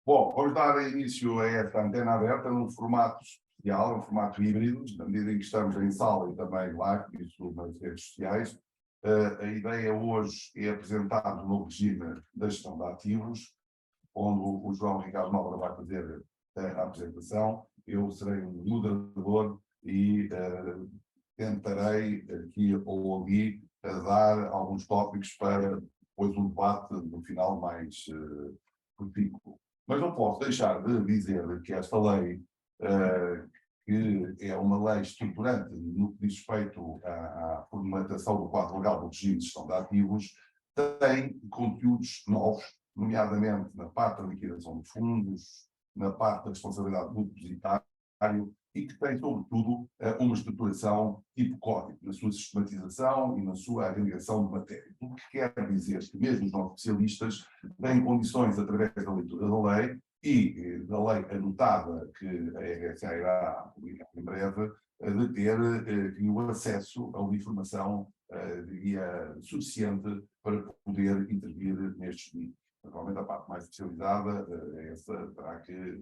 Bom, vamos dar início a esta antena aberta num formato especial, um formato híbrido, na medida em que estamos em sala e também live, isso nas redes sociais. A ideia hoje é apresentar o novo regime da gestão de ativos, onde o João Ricardo Nobre vai fazer a apresentação. Eu serei um moderador e tentarei aqui ou ali dar alguns tópicos para depois um debate no final mais profícuo. Mas não posso deixar de dizer que esta lei, que é uma lei estruturante no que diz respeito à formatação do quadro legal do regime de gestão de ativos, tem conteúdos novos, nomeadamente na parte da liquidação de fundos, na parte da responsabilidade do depositário, e que tem, sobretudo, uma estruturação tipo código, na sua sistematização e na sua agregação de matéria. O que quer dizer que mesmo os nossos especialistas têm condições, através da leitura da lei e da lei anotada, que a RSA irá publicar em breve, de ter o acesso a uma informação suficiente para poder intervir nestes níveis. Naturalmente, a parte mais especializada, essa terá que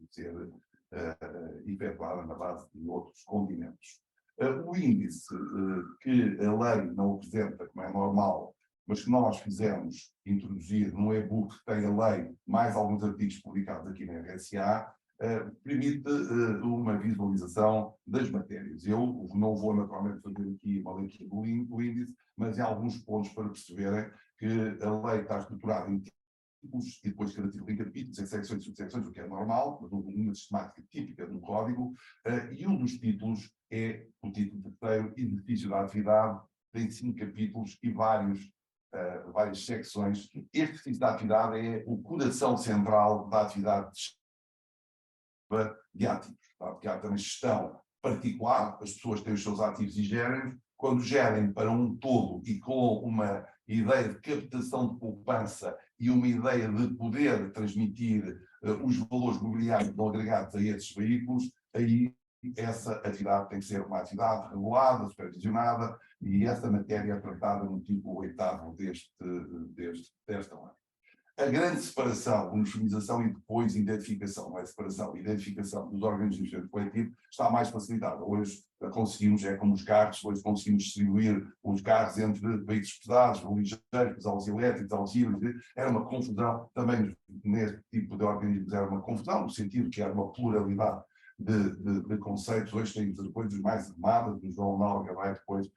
ser efetuada na base de outros continentes. O índice que a lei não apresenta, como é normal, mas que nós fizemos introduzir num e-book que tem a lei, mais alguns artigos publicados aqui na RSA, permite uma visualização das matérias. Eu não vou naturalmente fazer aqui uma leitura do índice, mas em alguns pontos para perceberem que a lei está estruturada em títulos e depois cada título em capítulos, em secções e subsecções, o que é normal, mas uma sistemática típica de um código, e um dos títulos é o título terceiro, exercício da atividade, tem 5 capítulos e várias secções. Este exercício da atividade é o coração central da atividade de ativos, tá? Porque há também gestão particular, as pessoas têm os seus ativos e gerem, quando gerem para um todo e com uma ideia de captação de poupança e uma ideia de poder transmitir os valores mobiliários agregados a esses veículos, aí essa atividade tem que ser uma atividade regulada, supervisionada, e essa matéria é tratada no tipo 8º desta lei. A grande separação, uniformização e depois identificação, não é separação, identificação dos órgãos de gestão coletivo está mais facilitada. Hoje conseguimos, é como os carros, hoje conseguimos distribuir os carros entre veículos pesados, ligeiros, aos elétricos, aos híbridos. Era uma confusão, também neste tipo de organismos era uma confusão, no sentido que era uma pluralidade de conceitos. Hoje temos as coisas mais armadas, o João Nóbrega vai depois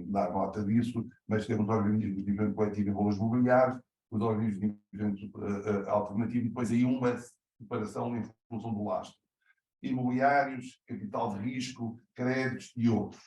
dar nota disso, mas temos organismos de gestão coletivo e valores mobiliários, os organismos de investimento alternativo, e depois aí uma separação em função do lastro. Imobiliários, capital de risco, créditos e outros.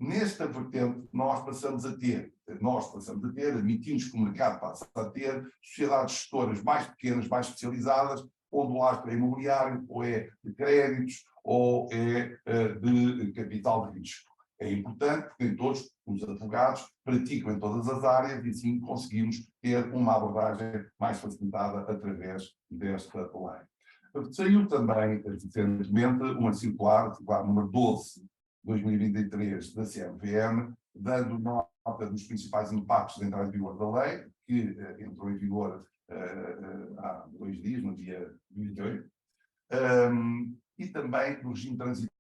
Nesta vertente, nós passamos a ter, admitimos que o mercado passa a ter sociedades gestoras mais pequenas, mais especializadas, onde o lastro é imobiliário, ou é de créditos, ou é de capital de risco. É importante porque todos os advogados praticam em todas as áreas e assim conseguimos ter uma abordagem mais facilitada através desta lei. Saiu também recentemente uma circular número 12 de 2023 da CMVM, dando nota dos principais impactos da entrada em vigor da lei, que entrou em vigor há 2 dias, no dia 28, e também do regime transitório.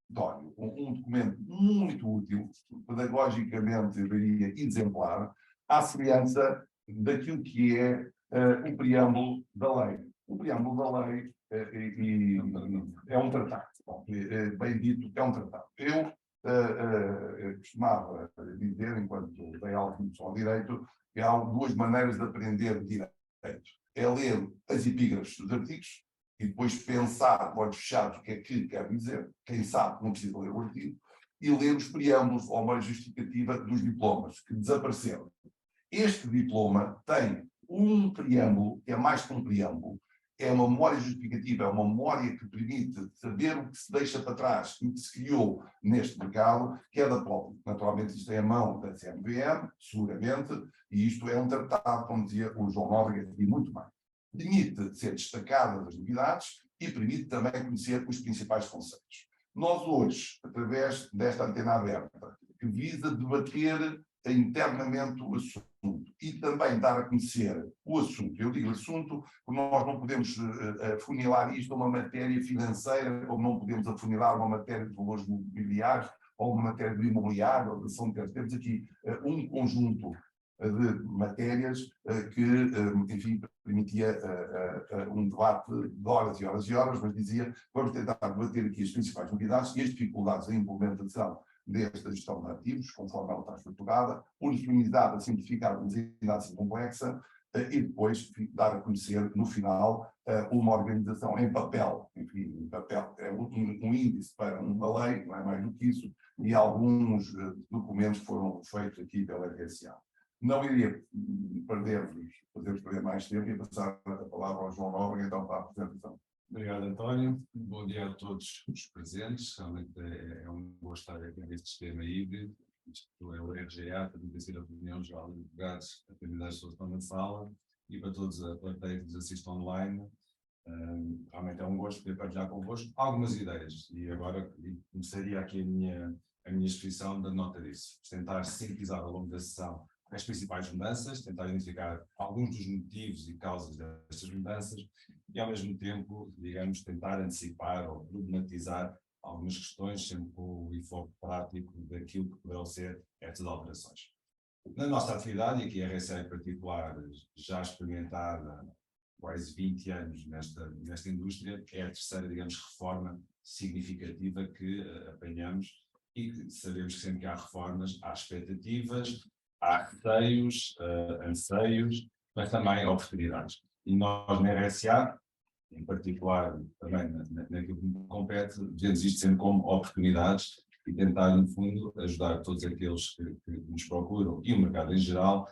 Um documento muito útil, pedagogicamente, eu diria, exemplar, à semelhança daquilo que é o preâmbulo da lei. O preâmbulo da lei é um tratado. Bem dito, é um tratado. Eu costumava dizer, enquanto dei aula de introdução ao direito, que há 2 maneiras de aprender direito. É ler as epígrafes dos artigos, e depois pensar, de olhos fechados, o que é que quer dizer, quem sabe não precisa ler o artigo, e ler os preâmbulos ou uma justificativa dos diplomas, que desapareceram. Este diploma tem um preâmbulo, que é mais que um preâmbulo, é uma memória justificativa, é uma memória que permite saber o que se deixa para trás e o que se criou neste mercado, que é da própria. Naturalmente, isto é a mão da CMVM, seguramente, e isto é um tratado, como dizia o João Nóbrega, e muito bem. Permite ser destacadas as novidades e permite também conhecer os principais conceitos. Nós hoje, através desta antena aberta, que visa debater internamente o assunto e também dar a conhecer o assunto. Eu digo assunto porque nós não podemos afunilar isto a uma matéria financeira, como não podemos afunilar uma matéria de valores mobiliários ou uma matéria de imobiliário ou de ação de terras. Temos aqui um conjunto de matérias que, enfim, permitia um debate de horas e horas e horas, mas dizia, vamos tentar debater aqui as principais novidades e as dificuldades da implementação desta gestão de ativos, conforme ela está estruturada, uniformizada, simplificada, mas ainda assim complexa, e depois dar a conhecer, no final, uma organização em papel, enfim, em papel, é um índice para uma lei, não é mais do que isso, e alguns documentos foram feitos aqui pela RSA. Não iria fazer-vos perder mais tempo e passar a palavra ao João Nóbrega, então, para a apresentação. Obrigado, António. Bom dia a todos os presentes. Realmente é um gosto estar aqui neste sistema híbrido. Isto é o RGA, também tem sido a reunião geral de advogados, a comunidade de estão na sala, e para todos a plateia que nos assiste online. Realmente é um gosto poder partilhar convosco algumas ideias. E agora começaria aqui a minha exposição da nota disso. Tentar sintetizar ao longo da sessão as principais mudanças, tentar identificar alguns dos motivos e causas destas mudanças e, ao mesmo tempo, digamos, tentar antecipar ou problematizar algumas questões, sempre com o enfoque prático daquilo que poderão ser estas alterações. Na nossa atividade, e aqui a RSA em particular, já experimentada há quase 20 anos nesta indústria, é a terceira, digamos, reforma significativa que apanhamos e que sabemos que sempre que há reformas, há expectativas, há receios, anseios, mas também oportunidades. E nós na RSA, em particular também naquilo que me compete, vemos isto sempre como oportunidades e tentar, no fundo, ajudar todos aqueles que nos procuram e o mercado em geral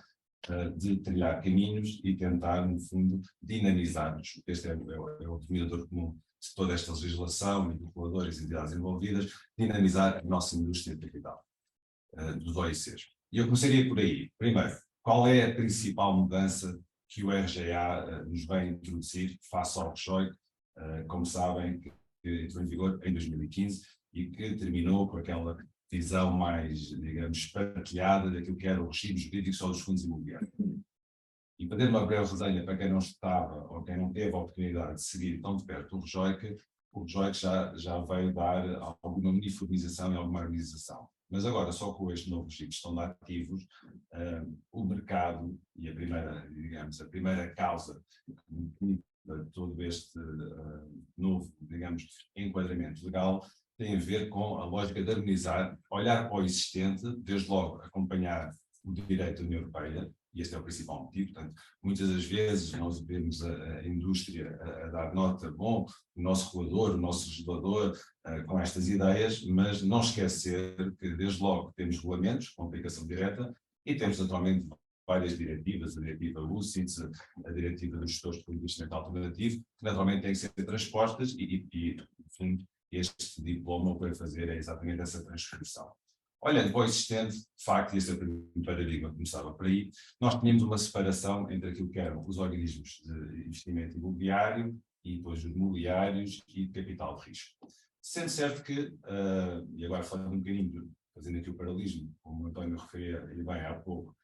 de trilhar caminhos e tentar, no fundo, dinamizar-nos. Este é o denominador comum de toda esta legislação e de reguladores e entidades envolvidas, dinamizar a nossa indústria de capital dos OICs. E eu começaria por aí. Primeiro, qual é a principal mudança que o RGA nos vem introduzir face ao RJOI, como sabem, que entrou em vigor em 2015 e que terminou com aquela visão mais, digamos, partilhada daquilo que era o regime jurídico só dos fundos imobiliários. E para ter uma breve resenha para quem não estava ou quem não teve a oportunidade de seguir tão de perto o RJOI já veio dar alguma uniformização e alguma harmonização. Mas agora, só com este novo regime de gestão de ativos, o mercado e a primeira causa de todo este novo, digamos, enquadramento legal tem a ver com a lógica de harmonizar, olhar para o existente, desde logo acompanhar o direito da União Europeia, e este é o principal motivo. Portanto, muitas das vezes nós vemos a indústria a dar nota, bom, o nosso regulador, o nosso legislador, com estas ideias, mas não esquecer que desde logo temos regulamentos com aplicação direta e temos atualmente várias diretivas, a diretiva UCITS, a diretiva dos gestores de investimento alternativo, que naturalmente têm que ser transpostas e no fundo, este diploma o que vai fazer é exatamente essa transcrição. Olhando para o existente, de facto, e esse é o primeiro paradigma que começava por aí, nós tínhamos uma separação entre aquilo que eram os organismos de investimento imobiliário e depois os imobiliários e de capital de risco. Sendo certo que, e agora falando um bocadinho, fazendo aqui o paralelismo, como o António referia e bem há pouco,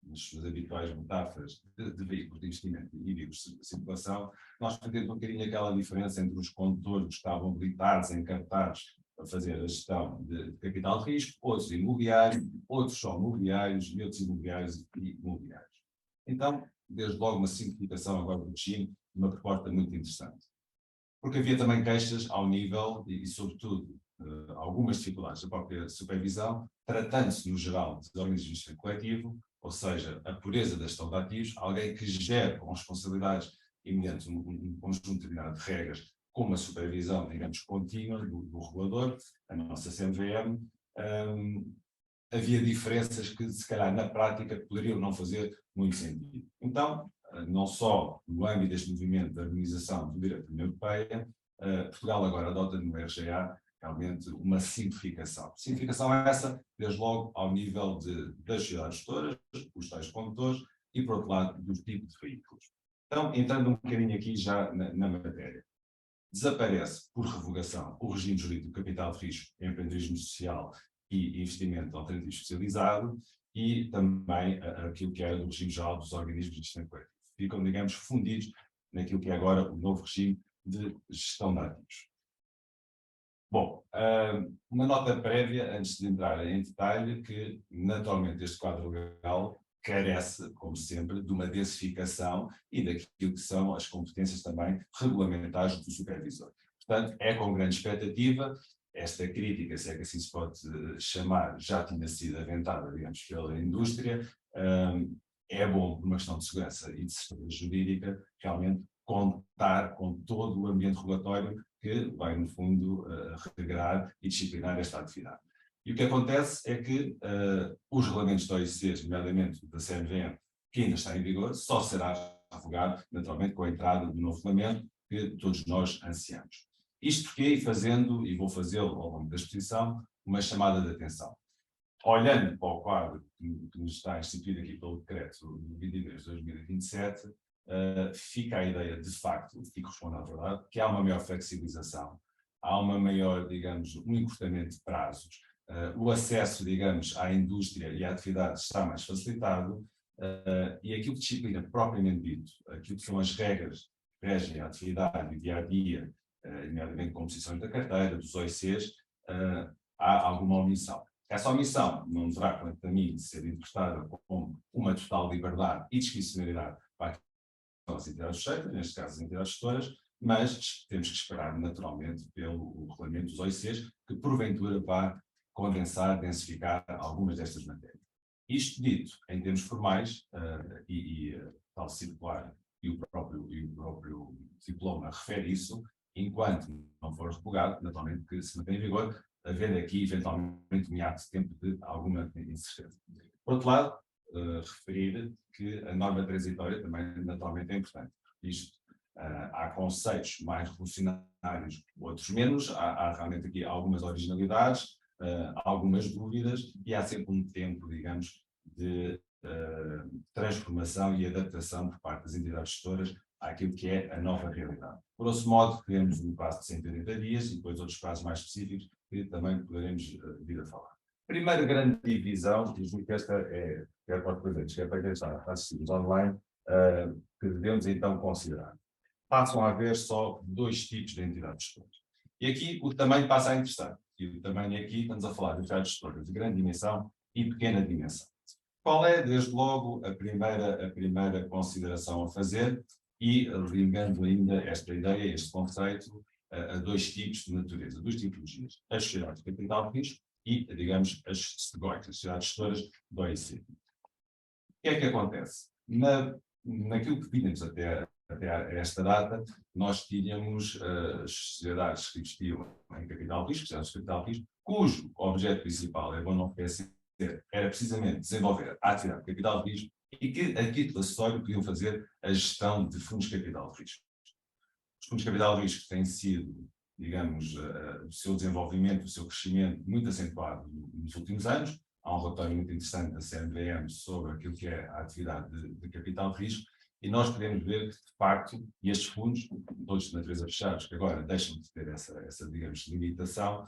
nas suas habituais metáforas de veículos de investimento e veículos de circulação, nós fazemos um bocadinho aquela diferença entre os condutores que estavam habilitados, encartados, a fazer a gestão de capital de risco, outros imobiliários, outros só mobiliários e outros imobiliários e imobiliários. Então, desde logo uma simplificação agora do regime, uma proposta muito interessante. Porque havia também queixas ao nível e sobretudo, algumas dificuldades da própria supervisão, tratando-se no geral de organismos de investimento coletivo, ou seja, a pureza da gestão de ativos, alguém que gere com responsabilidades e mediante um conjunto determinado de regras, com uma supervisão, digamos, contínua do regulador, a nossa CMVM, havia diferenças que, se calhar, na prática, poderiam não fazer muito sentido. Então, não só no âmbito deste movimento de harmonização do direito da União Europeia, Portugal agora adota no RGA realmente uma simplificação. Simplificação essa, desde logo, ao nível das sociedades gestoras, os tais condutores, e, por outro lado, do tipo de veículos. Então, entrando um bocadinho aqui já na matéria. Desaparece, por revogação, o regime jurídico do capital de risco, empreendedorismo social investimento alternativo especializado e também aquilo que é o regime geral dos organismos de gestão coletiva. Ficam, digamos, fundidos naquilo que é agora o novo regime de gestão de ativos. Bom, uma nota prévia, antes de entrar em detalhe, que naturalmente este quadro legal carece, como sempre, de uma densificação e daquilo que são as competências também regulamentares do supervisor. Portanto, é com grande expectativa. Esta crítica, se é que assim se pode chamar, já tinha sido aventada, digamos, pela indústria. É bom, por uma questão de segurança e de certeza jurídica, realmente contar com todo o ambiente regulatório que vai, no fundo, regrar e disciplinar esta atividade. E o que acontece é que os regulamentos da OIC, nomeadamente da CMVM, que ainda está em vigor, só será revogado, naturalmente, com a entrada do novo regulamento que todos nós ansiamos. Isto porque, fazendo, e vou fazê-lo ao longo da exposição, uma chamada de atenção. Olhando para o quadro que nos está instituído aqui pelo decreto 22 de 2027, fica a ideia, de facto, e corresponde à verdade, que há uma maior flexibilização, há uma maior, digamos, um encurtamento de prazos, o acesso, digamos, à indústria e à atividade está mais facilitado, e aquilo que disciplina propriamente dito, aquilo que são as regras que regem a atividade dia-a-dia, nomeadamente composições da carteira, dos OICs, há alguma omissão. Essa omissão não deverá, quanto a mim, ser interpretada como uma total liberdade e discricionariedade para as entidades sujeitas, neste caso as entidades gestoras, mas temos que esperar naturalmente pelo regulamento dos OICs, que porventura vai condensar, densificar algumas destas matérias. Isto dito, em termos formais, tal circular e o próprio diploma refere isso, enquanto não for revogado, naturalmente que se mantém em vigor, havendo aqui eventualmente um hiato de tempo de alguma incerteza. Por outro lado, referir que a norma transitória também naturalmente é importante. Isto, há conceitos mais revolucionários, outros menos, há realmente aqui algumas originalidades, algumas dúvidas, e há sempre um tempo, digamos, de transformação e adaptação por parte das entidades gestoras àquilo que é a nova realidade. Por outro modo, temos um prazo de 180 dias e depois outros prazos mais específicos que também poderemos vir a falar. Primeira grande divisão, e julgo que esta é, quer para os presentes, quer para quem está a assistir online, que devemos então considerar. Passam a haver só dois tipos de entidades gestoras. E aqui o tamanho passa a interessar. E o tamanho aqui, estamos a falar de entidades gestoras de grande dimensão e pequena dimensão. Qual é, desde logo, a primeira consideração a fazer? E ligando ainda esta ideia, este conceito, a dois tipos de natureza, duas tipologias. As sociedades de capital de risco e, digamos, as STGOIs, as sociedades gestoras do OIC. O que é que acontece? Naquilo que tínhamos até esta data, nós tínhamos as sociedades que investiam em capital de risco, sociedades de capital de risco, cujo objeto principal, é bom não esquecer, era precisamente desenvolver a atividade de capital de risco e que, a título acessório, podiam fazer a gestão de fundos de capital de risco. Os fundos de capital de risco têm sido, digamos, o seu desenvolvimento, o seu crescimento muito acentuado nos últimos anos. Há um relatório muito interessante da CMVM sobre aquilo que é a atividade de capital de risco, e nós podemos ver que, de facto, estes fundos, todos de natureza fechados, que agora deixam de ter essa digamos, limitação,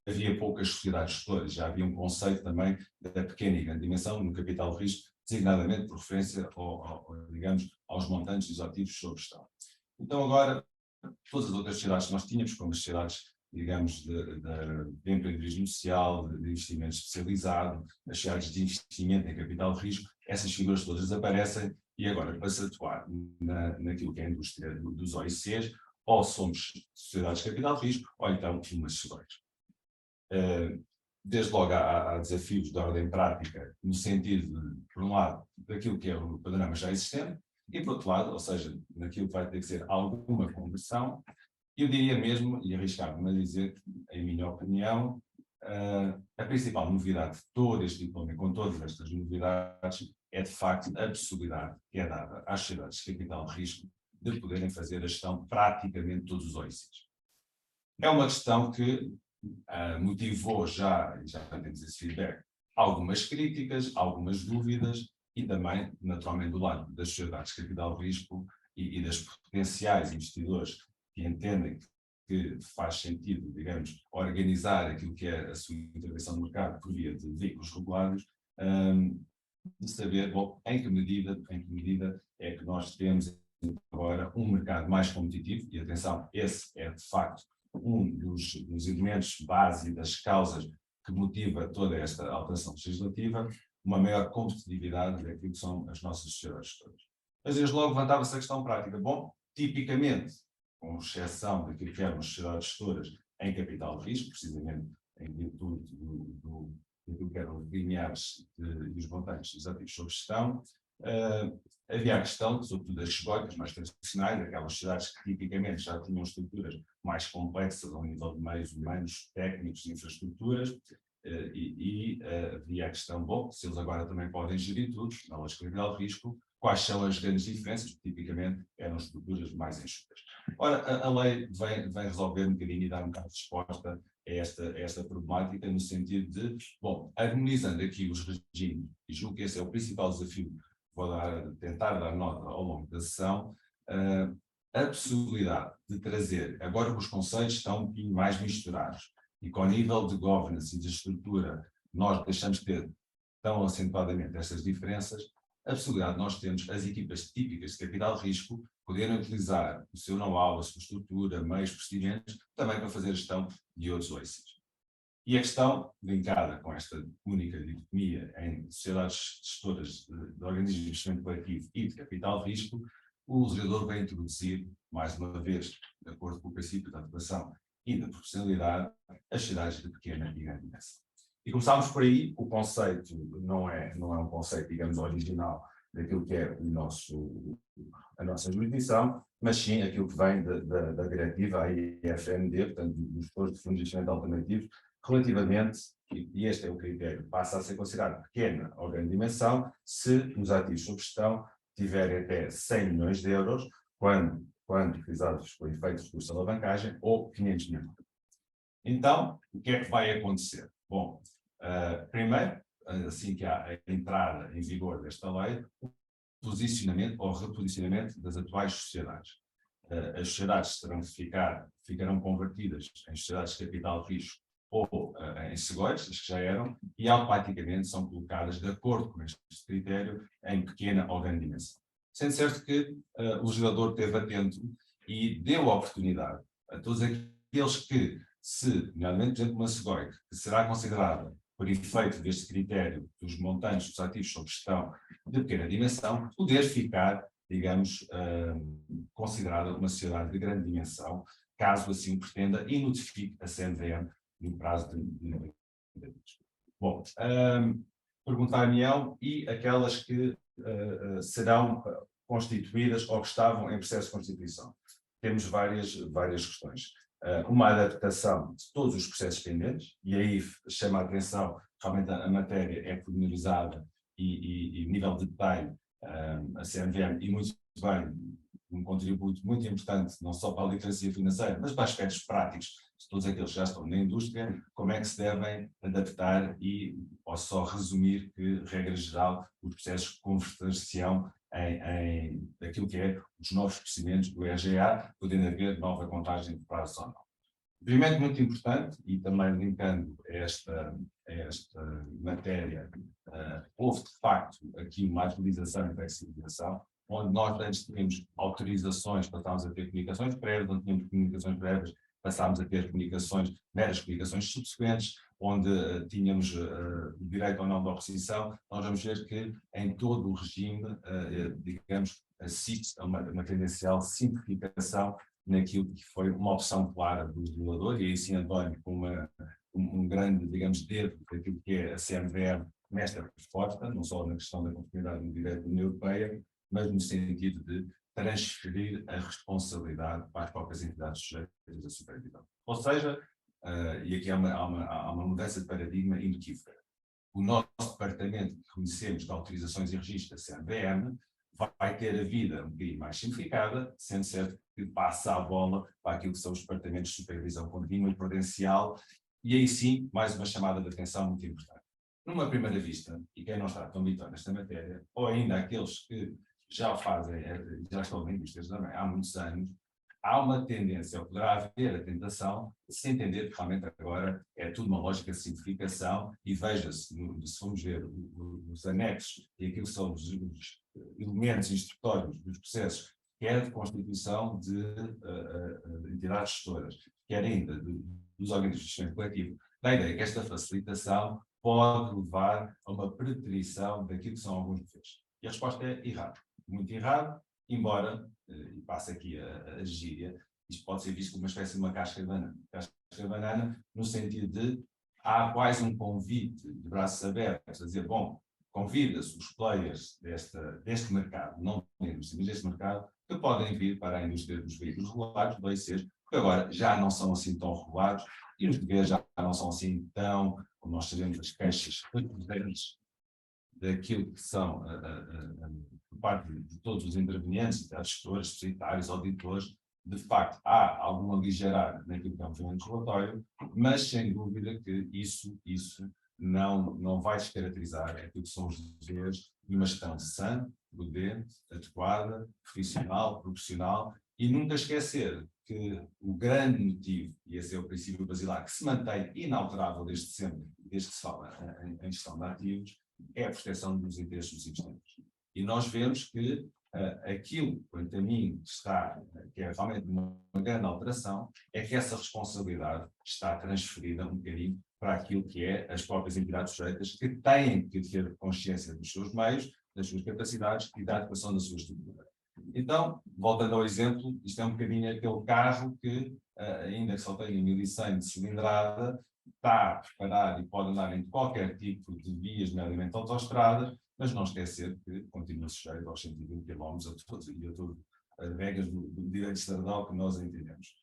havia poucas sociedades gestoras, já havia um conceito também da pequena e grande dimensão no capital de risco, designadamente por referência digamos, aos montantes dos ativos sob gestão. Então agora, todas as outras sociedades que nós tínhamos, como as sociedades, digamos, de empreendedorismo social, de investimento especializado, as sociedades de investimento em capital de risco, essas figuras todas desaparecem e agora, para se atuar naquilo que é a indústria dos OICs, ou somos sociedades de capital de risco, ou então umas STGOIs. Desde logo há desafios de ordem prática, no sentido, por um lado, daquilo que é o panorama já existente, e por outro lado, ou seja, naquilo que vai ter que ser alguma conversão. Eu diria mesmo, e arriscava-me a dizer, em minha opinião, a principal novidade de todo este diploma, com todas estas novidades, é de facto a possibilidade que é dada às sociedades de capital de risco de poderem fazer a gestão praticamente de todos os OICs. É uma questão que motivou já temos esse feedback, algumas críticas, algumas dúvidas, e também, naturalmente, do lado das sociedades de capital de risco e das potenciais investidores que entendem que faz sentido, digamos, organizar aquilo que é a sua intervenção no mercado por via de veículos regulados, de saber, bom, em que medida é que nós temos agora um mercado mais competitivo, e atenção, esse é de facto um dos elementos base e das causas que motiva toda esta alteração legislativa, uma maior competitividade daquilo que são as nossas sociedades gestoras. Mas desde logo levantava-se a questão prática. Bom, tipicamente, com exceção daquilo que eram as sociedades gestoras em capital de risco, precisamente em virtude daquilo que eram os limiares e os montantes dos ativos sob gestão, havia a questão, sobretudo das esgóicas mais tradicionais, aquelas sociedades que tipicamente já tinham estruturas mais complexas ao nível de meios humanos, técnicos e infraestruturas, havia a questão, bom, se eles agora também podem gerir tudo, na lógica de risco, quais são as grandes diferenças, que tipicamente eram estruturas mais enxutas. Ora, a lei vem resolver um bocadinho e dar um bocado de resposta a esta problemática, no sentido de, bom, harmonizando aqui os regimes, e julgo que esse é o principal desafio que vou tentar dar nota ao longo da sessão, a possibilidade de trazer, agora que os conceitos estão um pouquinho mais misturados, e com o nível de governance e de estrutura nós deixamos de ter tão acentuadamente estas diferenças, a possibilidade de nós termos as equipas típicas de capital de risco poderem utilizar o seu know-how, a sua estrutura, meios, procedimentos, também para fazer gestão de outros OICs. E a questão, linkada com esta única dicotomia em sociedades gestoras de organismos de investimento coletivo e de capital de risco, o legislador vai introduzir, mais uma vez, de acordo com o princípio da adequação e da proporcionalidade, as sociedades de pequena e grande dimensão. E começámos por aí. O conceito não é um conceito, digamos, original daquilo que é a nossa jurisdição, mas sim aquilo que vem da diretiva, a IFMD, portanto, dos gestores de fundos de investimento alternativos, relativamente, e este é o critério, passa a ser considerado pequena ou grande dimensão, se os ativos sob gestão tiverem até 100 milhões de euros, quando utilizados por efeitos de custo de alavancagem, ou 500 milhões. Então, o que é que vai acontecer? Bom, primeiro, assim que há a entrada em vigor desta lei, o posicionamento ou reposicionamento das atuais sociedades. As sociedades ficarão convertidas em sociedades de capital de risco ou em segóis, as que já eram, e automaticamente são colocadas, de acordo com este critério, em pequena ou grande dimensão. Sendo certo que o legislador esteve atento e deu a oportunidade a todos aqueles que, nomeadamente, por exemplo, uma segói, que será considerada, por efeito deste critério dos montantes dos ativos sob gestão de pequena dimensão, poder ficar, digamos, considerada uma sociedade de grande dimensão, caso assim o pretenda, e notifique a CMVM no prazo de 90 dias. Bom, perguntar-me-ão, e aquelas que serão constituídas ou que estavam em processo de constituição. Temos várias questões. Uma adaptação de todos os processos pendentes, e aí chama a atenção, realmente a matéria é pormenorizada e nível de detalhe, a CMVM, e muito bem, um contributo muito importante, não só para a literacia financeira, mas para aspectos práticos de todos aqueles que já estão na indústria, como é que se devem adaptar ou só resumir que, regra geral, os processos converter-se-ão em aquilo que é os novos procedimentos do RGA, podendo haver nova contagem de prazos ou não. Primeiro, muito importante, e também linkando esta matéria, houve de facto aqui uma agilização e flexibilização, onde nós antes tínhamos autorizações, passámos a ter comunicações prévias, onde tínhamos comunicações prévias, passámos a ter meras comunicações subsequentes, onde tínhamos o direito ou não da oposição. Nós vamos ver que em todo o regime, digamos, assiste a uma tendencial simplificação naquilo que foi uma opção clara do legislador, e aí sim, António, com um grande, digamos, dedo daquilo que é a CMVM nesta resposta, não só na questão da conformidade no direito da União Europeia, mas no sentido de transferir a responsabilidade para as próprias entidades sujeitas à supervisão. Ou seja, e aqui há uma mudança de paradigma inequívoca. O nosso departamento que conhecemos de autorizações e registros da CMVM vai ter a vida um bocadinho mais simplificada, sendo certo que passa a bola para aquilo que são os departamentos de supervisão contínua e prudencial, e aí sim, mais uma chamada de atenção muito importante. Numa primeira vista, e quem não está tão habituado nesta matéria, ou ainda aqueles que já fazem, já estão na indústria também há muitos anos, há uma tendência, ou poderá haver a tentação de se entender que realmente agora é tudo uma lógica de simplificação e veja-se, se formos ver os anexos e aquilo que são os elementos instrutórios dos processos, quer de constituição de entidades gestoras, quer ainda dos organismos de gestionamento coletivo, da ideia que esta facilitação pode levar a uma preterição daquilo que são alguns deveres. E a resposta é errado. Muito errado, embora, e passo aqui a gíria, isto pode ser visto como uma espécie de uma casca de banana. Casca de banana no sentido de há quase um convite de braços abertos a dizer, bom, convida-se os players deste mercado, não mas deste mercado, que podem vir para a indústria dos veículos regulados, do ICs, porque agora já não são assim tão regulados e os deveres já não são assim tão, como nós sabemos, as queixas recorrentes daquilo que são, por parte de todos os intervenientes, gestores, societários, auditores, de facto há algum aligerar naquilo que é um movimento regulatório, mas sem dúvida que isso não vai descaracterizar aquilo que são os deveres de uma gestão sã, prudente, adequada, profissional, proporcional, e nunca esquecer que o grande motivo, e esse é o princípio basilar, que se mantém inalterável desde sempre, desde que se fala em gestão de ativos, é a proteção dos interesses dos investidores. E nós vemos que aquilo, quanto a mim, que é realmente uma grande alteração, é que essa responsabilidade está transferida um bocadinho para aquilo que é as próprias entidades sujeitas, que têm que ter consciência dos seus meios, das suas capacidades e da adequação da sua estrutura. Então, voltando ao exemplo, isto é um bocadinho aquele carro que, ainda que só tenha 1100 de cilindrada, está preparado e pode andar em qualquer tipo de vias, nomeadamente autoestradas, mas não esquecer que continua sujeito aos 120 km a todas as regras do direito estadual que nós entendemos.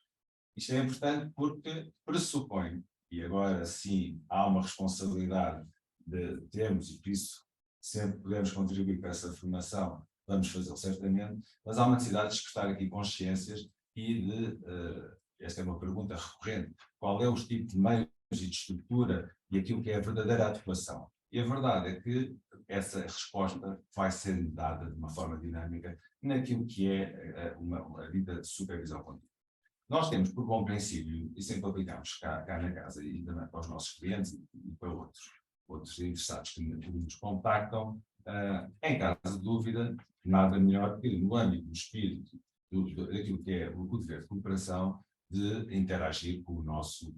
Isto é importante porque pressupõe, e agora sim há uma responsabilidade de termos, e por isso sempre podemos contribuir para essa formação, vamos fazê-lo certamente, mas há uma necessidade de despertar aqui consciências e esta é uma pergunta recorrente, qual é o tipo de meios e de estrutura e aquilo que é a verdadeira adequação. E a verdade é que essa resposta vai ser dada de uma forma dinâmica naquilo que é uma dita supervisão contínua. Nós temos, por bom princípio, e sempre aplicamos cá na casa e também para os nossos clientes e para outros interessados que nos contactam, em caso de dúvida, nada melhor que no âmbito do espírito daquilo que é o dever de cooperação, de interagir com o nosso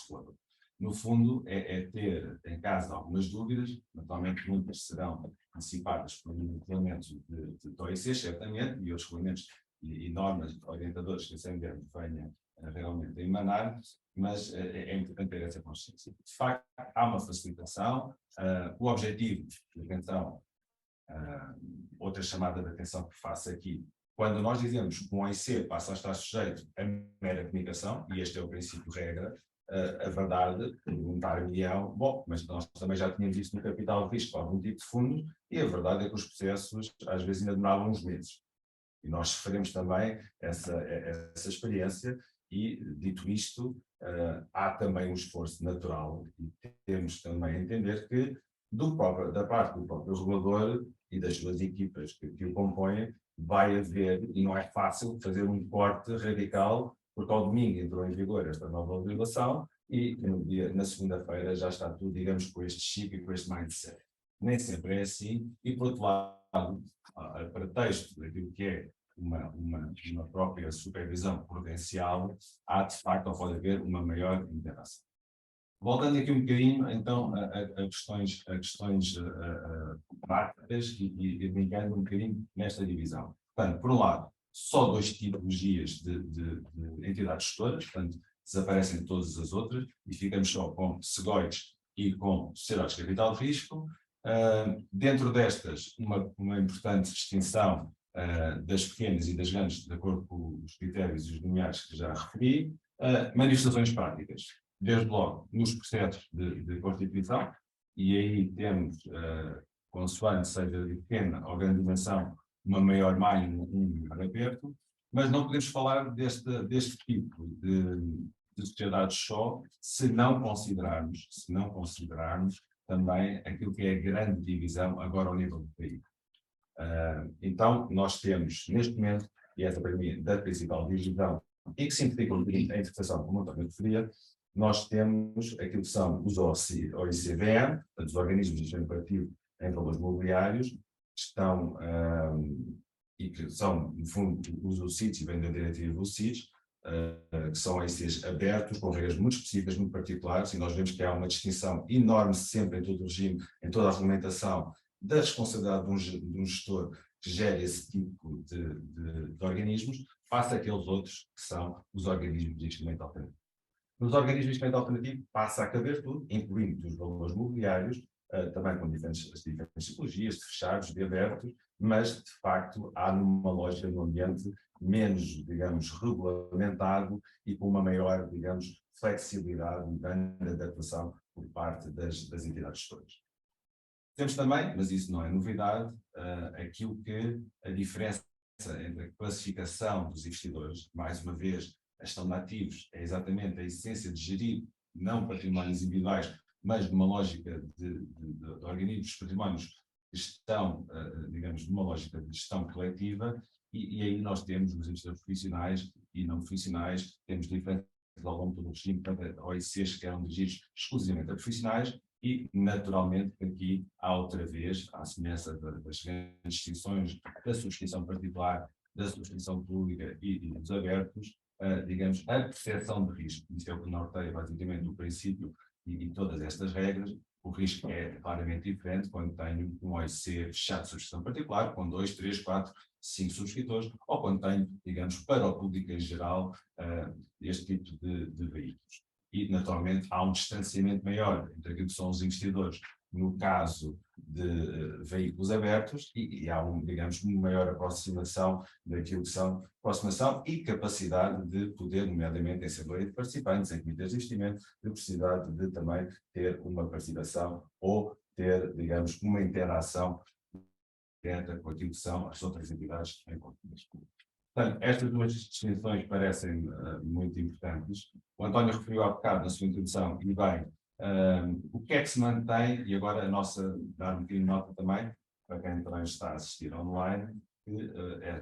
colaborador. No fundo, é ter, em caso de algumas dúvidas, naturalmente muitas serão antecipadas por um regulamento de OIC, certamente, e outros regulamentos e normas orientadores que sempre venham realmente a emanar, mas é importante ter essa consciência. De facto, há uma facilitação, o objetivo de atenção, outra chamada de atenção que faço aqui, quando nós dizemos que um OIC passa a estar sujeito a mera comunicação, e este é o princípio regra, a verdade, perguntar-me-ão, bom, mas nós também já tínhamos isso no capital de risco, algum tipo de fundo, e a verdade é que os processos às vezes ainda demoravam uns meses. E nós sofremos também essa experiência e, dito isto, há também um esforço natural e temos também a entender que da parte do próprio regulador e das suas equipas que o compõem, vai haver, e não é fácil, fazer um corte radical, porque ao domingo entrou em vigor esta nova legislação e na segunda-feira já está tudo, digamos, com este chip e com este mindset. Nem sempre é assim, e por outro lado, a pretexto daquilo que é uma própria supervisão prudencial, há de facto, ou pode haver, uma maior interação. Voltando aqui um bocadinho, então, a questões práticas e brincando um bocadinho nesta divisão. Portanto, por um lado, só 2 tipologias de entidades gestoras, portanto, desaparecem todas as outras e ficamos só com segóides e com sociedades de capital de risco. Dentro destas, uma importante distinção das pequenas e das grandes, de acordo com os critérios e os nomeados que já referi, manifestações práticas. Desde logo, nos processos de constituição, e aí temos, consoante seja de pequena ou grande dimensão, uma maior malha, um maior aperto, mas não podemos falar deste tipo de sociedades só se não considerarmos também aquilo que é a grande divisão agora ao nível do país. Então, nós temos, neste momento, e essa para mim da principal divisão, e que simplifica um bocadinho a interpretação, como o António referia, nós temos aquilo que são os OICVM, os organismos de gestão operativa em valores mobiliários, que estão, e que são, no fundo, os UCITS, e vêm da diretiva UCITS, que são OICs abertos, com regras muito específicas, muito particulares, e nós vemos que há uma distinção enorme sempre em todo o regime, em toda a regulamentação, da responsabilidade de um gestor que gere esse tipo de organismos, face àqueles outros que são os organismos de investimento alternativo. Nos organismos de investimento alternativo passa a caber tudo, incluindo os valores mobiliários, também com diferentes tipologias, de fechados, de abertos, mas, de facto, há numa lógica de um ambiente menos, digamos, regulamentado e com uma maior, digamos, flexibilidade e grande adaptação por parte das entidades gestoras. Temos também, mas isso não é novidade, aquilo que a diferença entre a classificação dos investidores, mais uma vez, a gestão de ativos é exatamente a essência de gerir não patrimónios individuais, mas numa lógica de organismos de patrimónios que estão, digamos, numa lógica de gestão coletiva, e aí nós temos os investidores profissionais e não profissionais, temos diferentes ao longo do regime, OICs que eram dirigidos exclusivamente a profissionais, e naturalmente aqui há outra vez, à semelhança das grandes distinções da subscrição particular, da subscrição pública e dos abertos, digamos, a percepção de risco. Isso é o que norteia basicamente o princípio e todas estas regras. O risco é claramente diferente quando tenho um OIC fechado de subscrição particular, com 2, 3, 4, 5 subscritores, ou quando tenho, digamos, para o público em geral, este tipo de veículos. E, naturalmente, há um distanciamento maior entre aquilo que são os investidores no caso de veículos abertos e há, digamos, uma maior aproximação daquilo que são aproximação e capacidade de poder, nomeadamente em assembleia de participantes, em comitês de investimento, de possibilidade de também ter uma participação ou ter, digamos, uma interação direta com aquilo que são as outras entidades em contas. Portanto, estas duas distinções parecem muito importantes. O António referiu há bocado na sua introdução, e bem, o que é que se mantém, e agora a nossa, dar um bocadinho de nota também, para quem também está a assistir online, que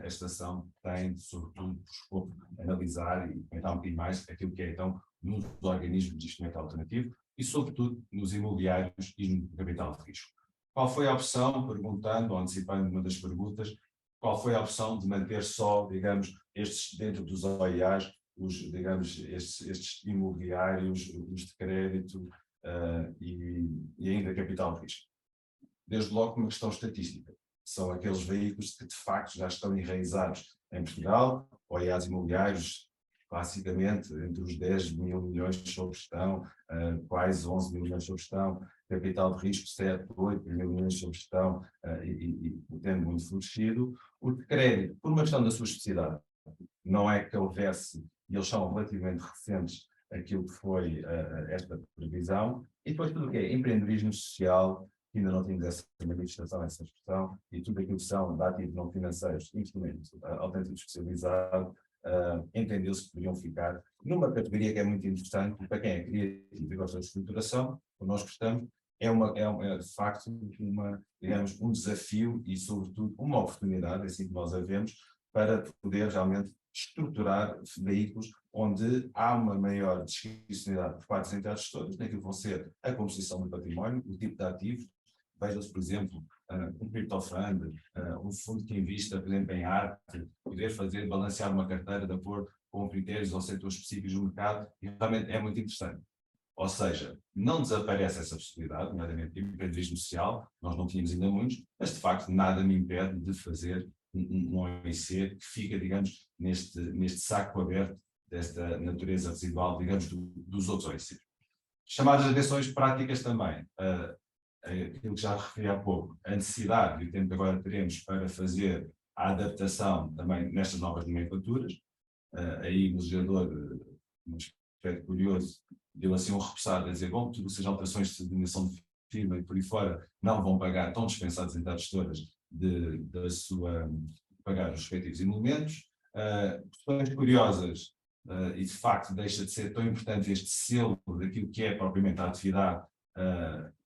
esta ação tem, sobretudo, por escopo analisar e comentar um bocadinho mais aquilo que é, então, nos organismos de investimento alternativo e, sobretudo, nos imobiliários e no capital de risco. Qual foi a opção, perguntando, ou antecipando uma das perguntas, qual foi a opção de manter só, digamos, estes dentro dos OIAs, os, digamos, estes imobiliários, os de crédito e ainda capital de risco? Desde logo uma questão estatística. São aqueles veículos que de facto já estão enraizados em Portugal, OIAs imobiliários, classicamente entre os 10 mil milhões sob gestão, quase 11 mil milhões sob gestão, capital de risco 7, 8 mil milhões sob gestão e tendo muito florescido. O de crédito, por uma questão da sua especificidade, não é que houvesse, e eles são relativamente recentes, aquilo que foi esta previsão, e depois tudo o que é empreendedorismo social, que ainda não tínhamos essa manifestação, essa expressão, e tudo aquilo que são de ativos não financeiros, investimentos alternativo especializado, entendeu-se que poderiam ficar numa categoria que é muito interessante para quem é criativo e gosta de estruturação, como nós gostamos, é de facto digamos, um desafio e, sobretudo, uma oportunidade, assim que nós a vemos, para poder realmente estruturar veículos onde há uma maior discricionalidade por parte das entidades todas, naquilo que vão ser a composição do património, o tipo de ativos. Veja-se, por exemplo, um criptofund, um fundo que invista, por exemplo, em arte, poder fazer, balancear uma carteira de acordo com critérios ou setores específicos do mercado, e realmente é muito interessante. Ou seja, não desaparece essa possibilidade, nomeadamente de empreendedorismo social, nós não tínhamos ainda muitos, mas de facto nada me impede de fazer um OIC que fica, digamos, neste saco aberto desta natureza residual, digamos, dos outros OICs. Chamadas de atenções práticas também, aquilo que já referi há pouco, a necessidade e o tempo que agora teremos para fazer a adaptação também nestas novas nomenclaturas. Aí o legislador, um aspecto curioso, deu assim um repassado a dizer, bom, tudo que seja alterações de denominação de firma e por aí fora não vão pagar, estão dispensadas as entidades gestoras de pagar os respectivos emolumentos. Questões curiosas, e de facto deixa de ser tão importante este selo daquilo que é propriamente a atividade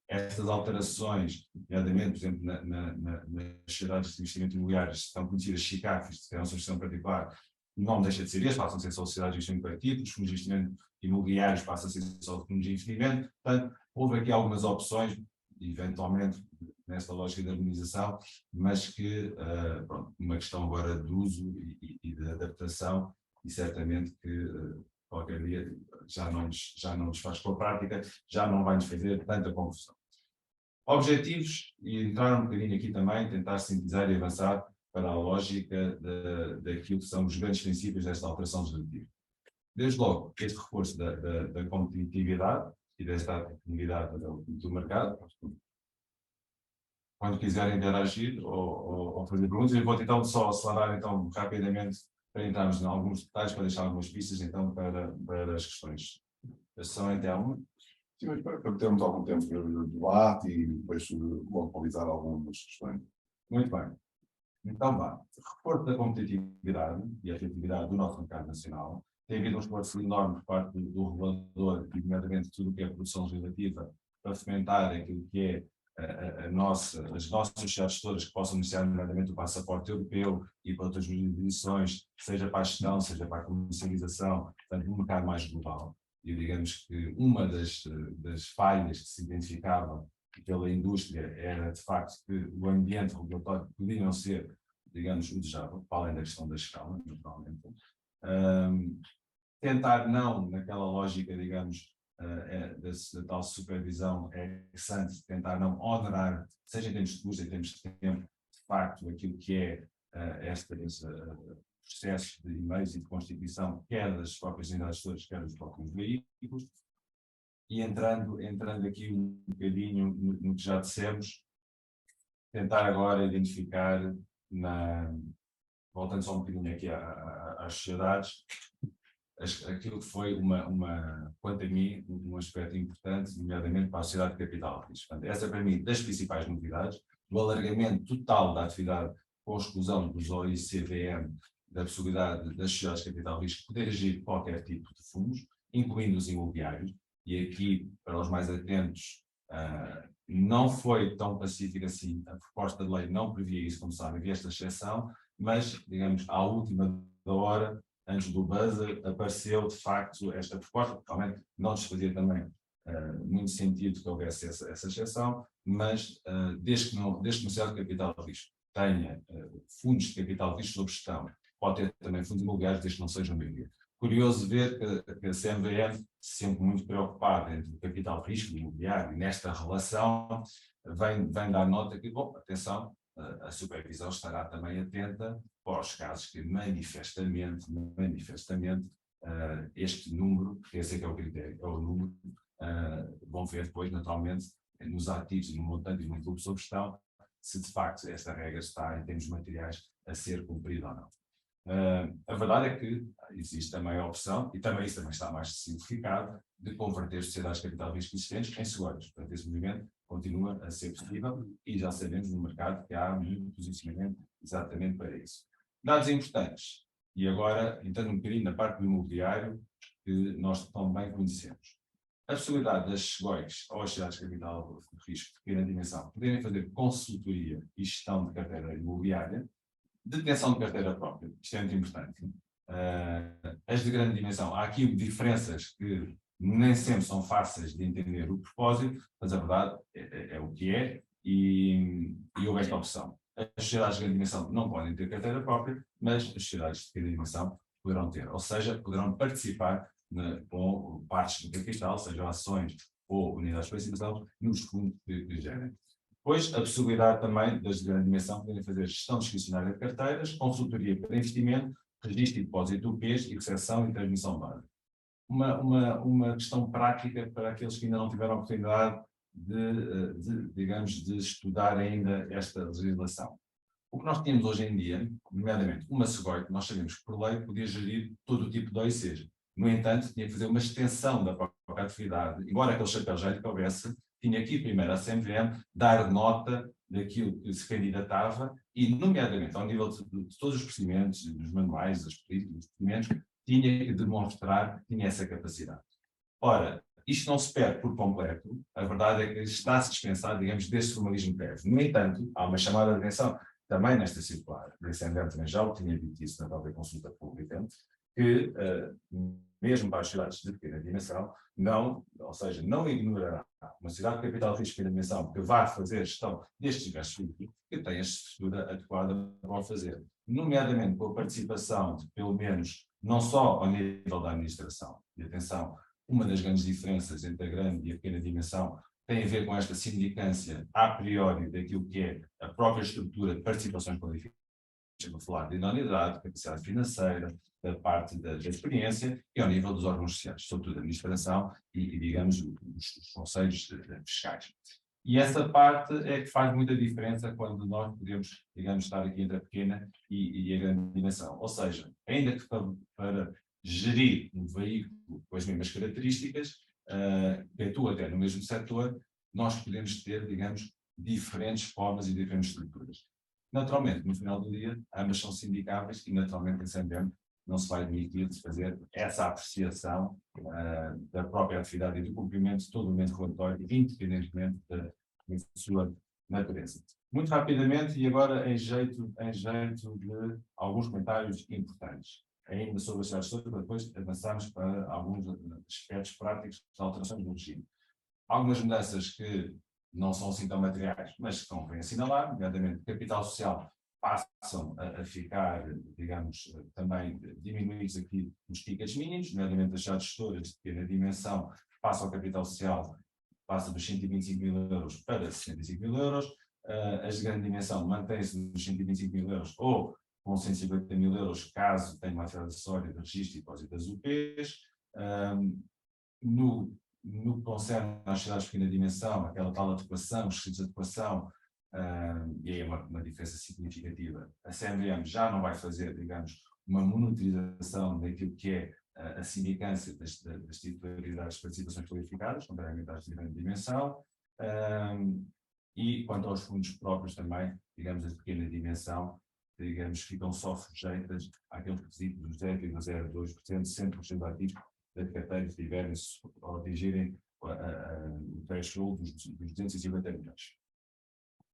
Estas alterações, nomeadamente, por exemplo, nas sociedades de investimento imobiliário, estão conhecidas SICAVs, que têm uma associação particular, o nome deixa de ser este, passam a ser só sociedades de investimento coletivo, os fundos de investimento imobiliários passam a ser só fundos de investimento. Portanto, houve aqui algumas opções, eventualmente, nesta lógica de harmonização, mas que, pronto, uma questão agora de uso e de adaptação, e certamente que qualquer dia já não nos faz, com a prática, já não vai nos fazer tanta confusão. Objetivos, e entrar um bocadinho aqui também, tentar sintetizar e avançar para a lógica daquilo que são os grandes princípios desta alteração legislativa. Desde logo, este reforço da competitividade e desta atividade do mercado. Quando quiserem interagir ou fazer perguntas, eu vou tentar só acelerar então rapidamente para entrarmos em alguns detalhes, para deixar algumas pistas então para as questões. A sessão é até uma. Sim, mas para termos algum tempo de debate e depois localizar algumas questões. Muito bem. Então, vá. Reforço da competitividade e a efetividade do nosso mercado nacional. Tem havido um esforço enorme por parte do regulador, nomeadamente tudo o que é produção legislativa, para fomentar aquilo que é as nossas sociedades todas que possam iniciar, nomeadamente, o passaporte europeu e para outras jurisdições, seja para a gestão, seja para a comercialização, portanto, um mercado mais global. E digamos que uma das falhas que se identificavam pela indústria era, de facto, que o ambiente regulatório podia não ser, digamos, o desejável, para além da questão da escala, naturalmente. Tentar não, naquela lógica, digamos, da tal supervisão ex-ante, tentar não onerar, seja em termos de custo, em termos de tempo, de facto, aquilo que é esse processo de e-mails e de constituição, quer das próprias unidades todas, quer dos próprios veículos. E entrando aqui um bocadinho no que já dissemos, tentar agora identificar, voltando só um bocadinho aqui às sociedades, aquilo que foi quanto a mim, um aspecto importante, nomeadamente para a sociedade de capital de risco. Portanto, essa para mim das principais novidades, o alargamento total da atividade com a exclusão dos OICVM, da possibilidade das sociedades de capital de risco poder agir qualquer tipo de fundos, incluindo os imobiliários, e aqui, para os mais atentos, não foi tão pacífico assim, a proposta de lei não previa isso, como sabem, havia esta exceção, mas, digamos, à última da hora, antes do buzzer, apareceu de facto esta proposta, que realmente não nos fazia também muito sentido que houvesse essa exceção, mas desde que no Sociedade de Capital de Risco tenha fundos de capital de risco sob gestão, pode ter também fundos imobiliários, desde que não sejam maioria. Curioso ver que a CMVM, sempre muito preocupada entre o capital de risco e o imobiliário, nesta relação, vem dar nota que, bom, atenção, a supervisão estará também atenta para os casos que manifestamente este número, que esse é que é o critério, é o número, vão ver depois, naturalmente, nos ativos e no montante e no grupo sob gestão, se de facto esta regra está, em termos materiais, a ser cumprida ou não. A verdade é que existe também a opção, e também isso também está mais simplificado, de converter sociedades de capital de risco existentes em seguros. Portanto, esse movimento continua a ser possível e já sabemos no mercado que há muito posicionamento exatamente para isso. Dados importantes, e agora entrando um bocadinho na parte do imobiliário, que nós tão bem conhecemos. A possibilidade das SEGOIs ou as sociedades de capital de risco de pequena dimensão poderem fazer consultoria e gestão de carteira imobiliária, detenção de carteira própria, isto é muito importante. As de grande dimensão, há aqui diferenças que nem sempre são fáceis de entender o propósito, mas a verdade é o que é, e houve esta opção. As sociedades de grande dimensão não podem ter carteira própria, mas as sociedades de pequena dimensão poderão ter, ou seja, poderão participar com partes do capital, sejam ações ou unidades de participação, nos fundos que gerem. Depois, a possibilidade também das de grande dimensão poderem fazer gestão discricionária de carteiras, consultoria para investimento, registro e depósito do PES e recepção e transmissão de base. Uma questão prática para aqueles que ainda não tiveram a oportunidade de estudar ainda esta legislação. O que nós tínhamos hoje em dia, nomeadamente uma SEGOI, que nós sabemos que por lei podia gerir todo o tipo de OICs. No entanto, tinha que fazer uma extensão da própria atividade, embora aquele chapéu já lhe coubesse, tinha aqui primeiro a CMVM dar nota daquilo que se candidatava e, nomeadamente, ao nível de todos os procedimentos, dos manuais, das políticas, dos procedimentos, tinha que demonstrar que tinha essa capacidade. Ora, isto não se perde por completo, a verdade é que está-se dispensado, digamos, desse formalismo prévio. No entanto, há uma chamada de atenção também nesta circular, a Assembleia também já o tinha dito isso na própria consulta pública, que mesmo para as cidades de pequena dimensão, ou seja, não ignorará uma cidade de capital de risco de pequena dimensão que vá fazer a gestão destes diversos riscos, que tenha a estrutura adequada para o fazer, nomeadamente com a participação de, pelo menos, não só ao nível da administração, e atenção, uma das grandes diferenças entre a grande e a pequena dimensão tem a ver com esta sindicância a priori daquilo que é a própria estrutura de participações qualificadas, a falar de idoneidade, capacidade financeira, da parte da experiência e ao nível dos órgãos sociais, sobretudo a administração e digamos, os conselhos fiscais. E essa parte é que faz muita diferença quando nós podemos, digamos, estar aqui entre a pequena e a grande dimensão. Ou seja, ainda que para gerir um veículo com as mesmas características, que atua até no mesmo setor, nós podemos ter, digamos, diferentes formas e diferentes estruturas. Naturalmente, no final do dia, ambas são sindicáveis e, naturalmente, em CMVM não se vai admitir de fazer essa apreciação da própria atividade e do cumprimento de todo o momento regulatório, independentemente da sua natureza. Muito rapidamente, e agora em jeito de alguns comentários importantes, ainda sobre as cidades todas, para depois avançarmos para alguns aspectos práticos das alterações do regime. Algumas mudanças que não são assim tão materiais, mas que convém assinalar, nomeadamente capital social, passam a ficar, digamos, também diminuídos aqui os tickets mínimos, nomeadamente as cidades gestoras de pequena dimensão, passa ao capital social, passa dos 125 mil euros para 65 mil euros, as de grande dimensão mantém-se nos 125 mil euros ou com 150 mil euros, caso tenha uma atividade acessória de registro e depósito das UPs. No que concerne às cidades de pequena dimensão, aquela tal adequação, os requisitos de adequação, e aí é uma diferença significativa. A CMVM já não vai fazer, digamos, uma monitorização daquilo que é a sindicância das titularidades de participações qualificadas, contrariamente às de grande dimensão, e quanto aos fundos próprios também, digamos, as de pequena dimensão, digamos, ficam só sujeitas àquele requisito dos 0,02%, sempre os ativos das carteiras tiverem ou atingirem o threshold dos 250 milhões.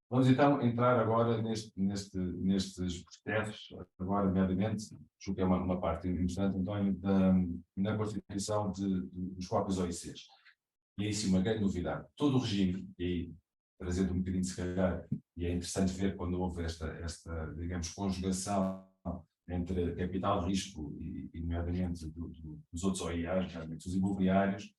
Vamos então entrar agora nestes processos, agora, nomeadamente, julgo que é uma parte importante, António, na constituição dos próprios OICs. E aí sim, uma grande novidade. Todo o regime, e aí, trazendo um bocadinho, se calhar, e é interessante ver quando houve esta digamos, conjugação entre capital de risco e nomeadamente, dos outros OIAs, nomeadamente os imobiliários,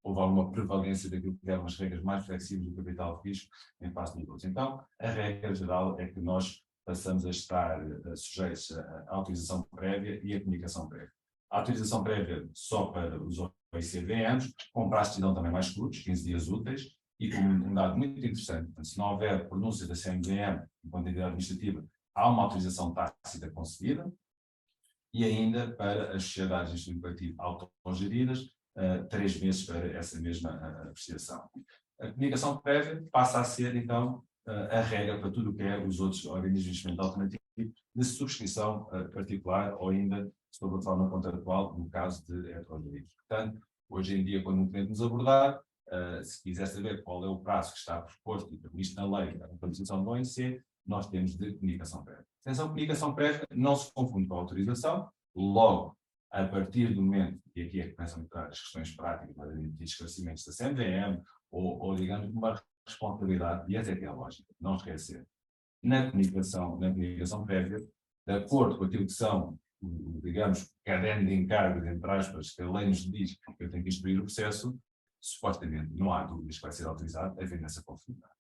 houve alguma prevalência daquilo que eram as regras mais flexíveis do capital de risco em face de outros. Então, a regra geral é que nós passamos a estar sujeitos à autorização prévia e à comunicação prévia. A autorização prévia só para os OICVMs, com prazo de decisão também mais curtos, 15 dias úteis, e com um dado muito interessante, portanto, se não houver pronúncia da CMVM enquanto entidade administrativa, há uma autorização tácita concedida, e ainda para as sociedades de instrumento coletivo autogeridas, 3 meses para essa mesma apreciação. A comunicação prévia passa a ser, então, a regra para tudo o que é os outros organismos de investimento alternativo de subscrição particular ou ainda sob a forma contratual, no caso de heterogeridos. Portanto, hoje em dia, quando um cliente nos abordar, se quiser saber qual é o prazo que está proposto e previsto na lei da autorização do ONC, nós temos de comunicação prévia. Atenção, comunicação prévia não se confunde com a autorização, logo, a partir do momento, e aqui é que começam a entrar as questões práticas, de esclarecimentos da CMVM, ou digamos, uma responsabilidade, e essa é que é a lógica, não esquecer. Na comunicação prévia, de acordo com aquilo que são, digamos, caderno de encargos, entre aspas, que a lei nos diz que eu tenho que instruir o processo, supostamente não há dúvidas que vai ser autorizado a vender essa conformidade.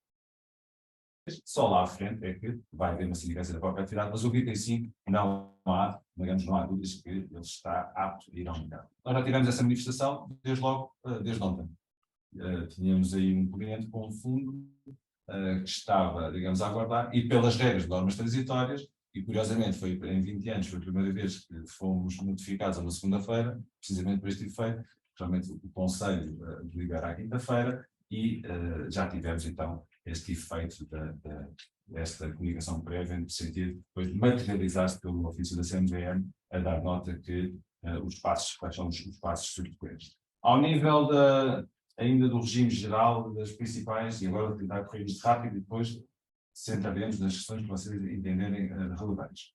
Só lá à frente é que vai haver uma sindicância da própria atividade, mas o item 5 não há dúvidas que ele está apto a ir ao mercado. Nós já tivemos essa manifestação desde ontem. Tínhamos aí um cliente com um fundo que estava, digamos, a aguardar, e pelas regras de normas transitórias, e curiosamente foi em 20 anos, foi a primeira vez que fomos notificados a uma segunda-feira, precisamente por este efeito, realmente o Conselho libera à quinta-feira, e já tivemos então este efeito desta comunicação prévia, no sentido de depois materializar-se pelo ofício da CMVM a dar nota que os passos, quais são os passos subsequentes. Ao nível ainda do regime geral das principais, e agora vou tentar correr isto rápido e depois centraremos nas questões que vocês entenderem relevantes.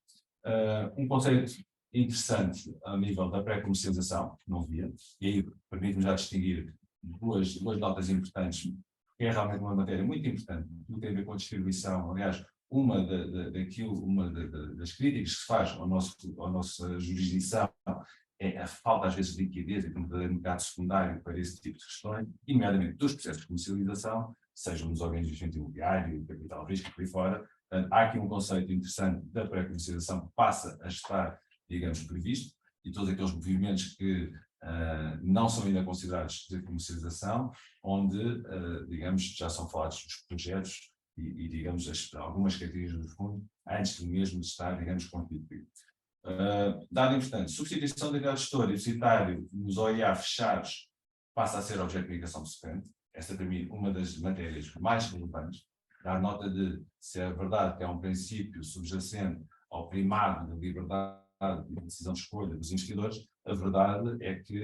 Um conceito interessante ao nível da pré-comercialização, não via, e aí permite-me já distinguir duas notas importantes, que é realmente uma matéria muito importante, que tem a ver com a distribuição. Aliás, uma das críticas que se faz à nossa jurisdição é a falta, às vezes, de liquidez e de um mercado secundário para esse tipo de questões, nomeadamente dos processos de comercialização, sejam nos organismos de investimento imobiliário, capital risco, por aí fora. Há aqui um conceito interessante da pré-comercialização que passa a estar, digamos, previsto, e todos aqueles movimentos que não são ainda considerados de comercialização, onde, digamos, já são falados dos projetos e digamos, algumas características do fundo, antes de mesmo estar, digamos, constituído. Dado importante, substituição de grau gestor e depositário nos OIA fechados passa a ser objeto de migração subsequente. Esta, para mim, uma das matérias mais relevantes. Dar nota de se é verdade que é um princípio subjacente ao primado da liberdade e da decisão de escolha dos investidores, a verdade é que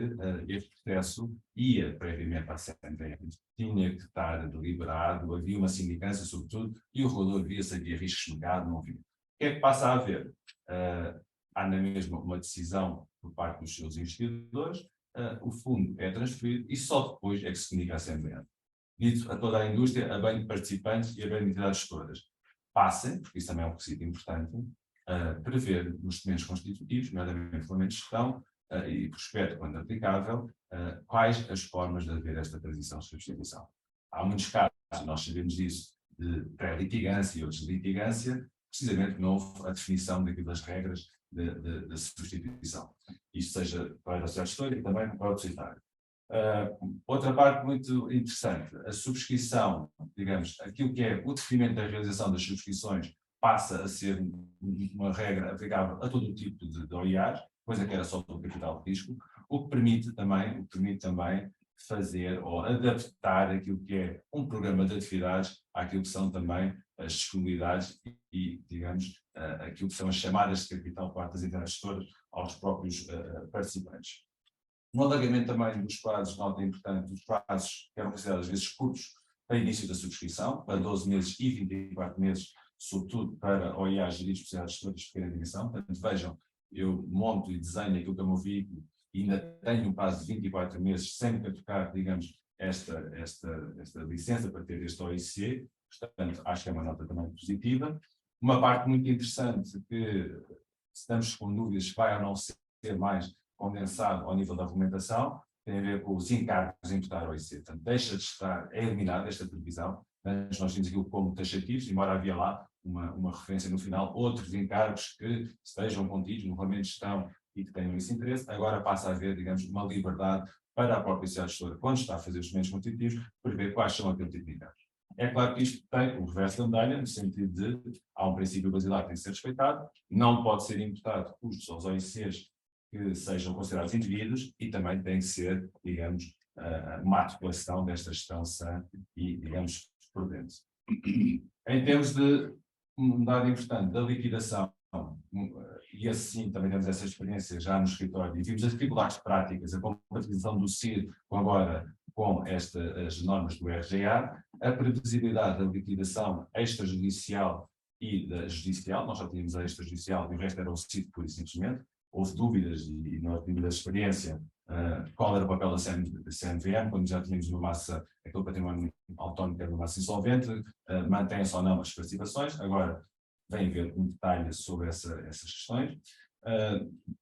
este processo ia previamente à CNVM, tinha que estar deliberado, havia uma sindicância, sobretudo, e o regulador via se havia riscos de mercado, não havia. O que é que passa a haver? Há na mesma uma decisão por parte dos seus investidores, o fundo é transferido e só depois é que se comunica à CNVM. Dito a toda a indústria, a bem de participantes e a bem de entidades gestoras. Passem, porque isso também é um requisito importante, prever nos documentos constitutivos, nomeadamente regulamentos de gestão e prospecto, quando aplicável, quais as formas de haver esta transição de substituição. Há muitos casos, nós sabemos disso, de pré-litigância e outros de litigância, precisamente não houve a definição das regras de substituição. Isto seja para o gestor e também para o depositário. Outra parte muito interessante, a subscrição, digamos, aquilo que é o definimento da realização das subscrições passa a ser uma regra aplicável a todo o tipo de OIAs, coisa que era só do capital de risco, o que permite também fazer ou adaptar aquilo que é um programa de atividades àquilo que são também as disponibilidades e digamos, aquilo que são as chamadas de capital por parte das entidades gestoras aos próprios participantes. Um alargamento também dos prazos, nota importante, dos prazos que eram considerados às vezes curtos para início da subscrição, para 12 meses e 24 meses, sobretudo para OIAs geridos por sociedades gestoras de pequena dimensão. Portanto, vejam, eu monto e desenho aquilo que é o meu veículo e ainda tenho um prazo de 24 meses sem tocar, digamos, esta licença para ter este OIC. Portanto, acho que é uma nota também positiva. Uma parte muito interessante que, se estamos com dúvidas se vai ou não ser mais condensado ao nível da argumentação, tem a ver com os encargos em imputar ao OIC. Portanto, deixa de estar, é eliminada esta previsão, mas nós temos aquilo como taxativos, embora havia lá uma referência no final, outros encargos que estejam contidos no regulamento de gestão e que tenham esse interesse, agora passa a haver, digamos, uma liberdade para a própria sociedade gestora, quando está a fazer os documentos constitutivos, prever quais são aquele tipo de encargos. É claro que isto tem o reverso da medalha, no sentido de há um princípio basilar que tem que ser respeitado, não pode ser imputado custos aos OICs que sejam considerados indivíduos e também tem que ser, digamos, uma articulação desta gestão sã e, digamos, prudente. Em termos de um dado importante da liquidação, e assim também temos essa experiência já no escritório, e vimos as dificuldades práticas, a compatibilização do CIR com as normas do RGA, a previsibilidade da liquidação extrajudicial e da judicial, nós já tínhamos a extrajudicial e o resto era o CIR pura e simplesmente. Houve dúvidas e nós vimos a experiência qual era o papel da CNVM, quando já tínhamos uma massa, aquele património autónomo que era uma massa insolvente, mantém-se ou não as participações, agora vem ver um detalhe sobre essas questões.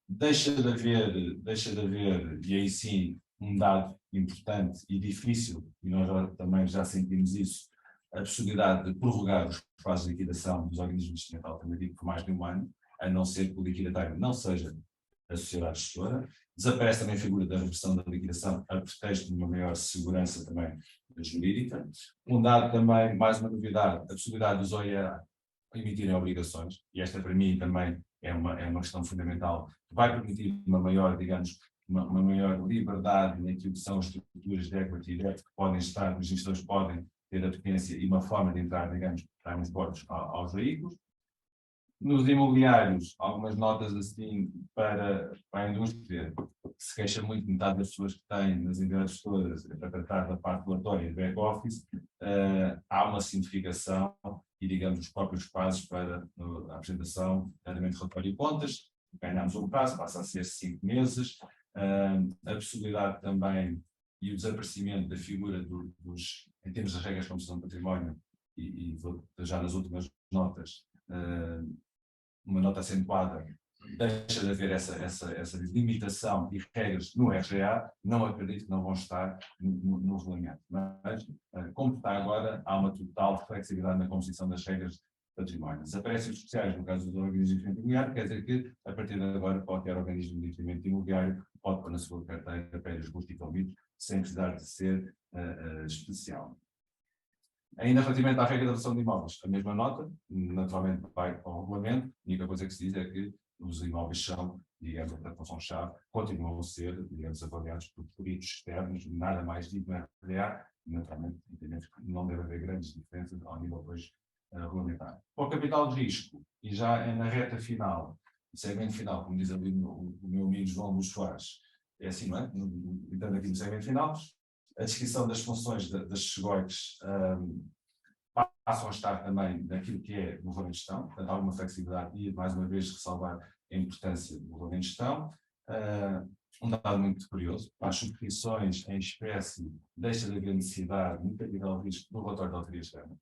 Deixa de haver, e aí sim, um dado importante e difícil, e nós também já sentimos isso, a possibilidade de prorrogar os prazos de liquidação dos organismos de investimento alternativo por mais de um ano, a não ser que o liquidatário não seja a sociedade gestora. Desaparece também a figura da reversão da liquidação a pretexto de uma maior segurança também jurídica. Um dado também, mais uma novidade, a possibilidade dos OIA emitirem obrigações, e esta para mim também é uma questão fundamental, que vai permitir uma maior, digamos, uma maior liberdade naquilo que são as estruturas de equity e debt que podem estar, os investidores podem ter a potência e uma forma de entrar, digamos, transportes aos veículos. Nos imobiliários, algumas notas assim para a indústria, que se queixa muito, metade das pessoas que têm nas entidades todas, para tratar da parte regulatória e back-office, há uma simplificação e, digamos, os próprios prazos para a apresentação, nomeadamente relatório de contas, ganhamos um prazo, passa a ser 5 meses, a possibilidade também e o desaparecimento da figura dos, em termos de regras de composição de património, e já nas últimas notas, uma nota acentuada, deixa de haver essa limitação e regras no RGA, não acredito que não vão estar no regulamento. Mas, como está agora, há uma total flexibilidade na composição das regras de património. Desaparecem os especiais no caso do organismo de investimento imobiliário, quer dizer que, a partir de agora, qualquer organismo de investimento imobiliário pode pôr na sua carteira prédios justificados sem precisar de ser especial. Ainda relativamente à regra da avaliação de imóveis, a mesma nota, naturalmente vai ao regulamento, a única coisa que se diz é que os imóveis são, digamos, a função-chave, continuam a ser, digamos, avaliados por peritos externos, nada mais digo na RDA, naturalmente, entendemos que não deve haver grandes diferenças ao nível depois regulamentar. Para o capital de risco, e já é na reta final, segmento final, como diz ali o meu amigo João Luís Soares, é assim, não é? Entrando aqui no segmento final, a descrição das funções das SEGOICs passam a estar também naquilo que é o regulamento de gestão, portanto há alguma flexibilidade e, mais uma vez, ressalvar a importância do regulamento de gestão. Um dado muito curioso, para as subscrições em espécie, deixa de haver necessidade no capital de risco do relatório da autoria externa.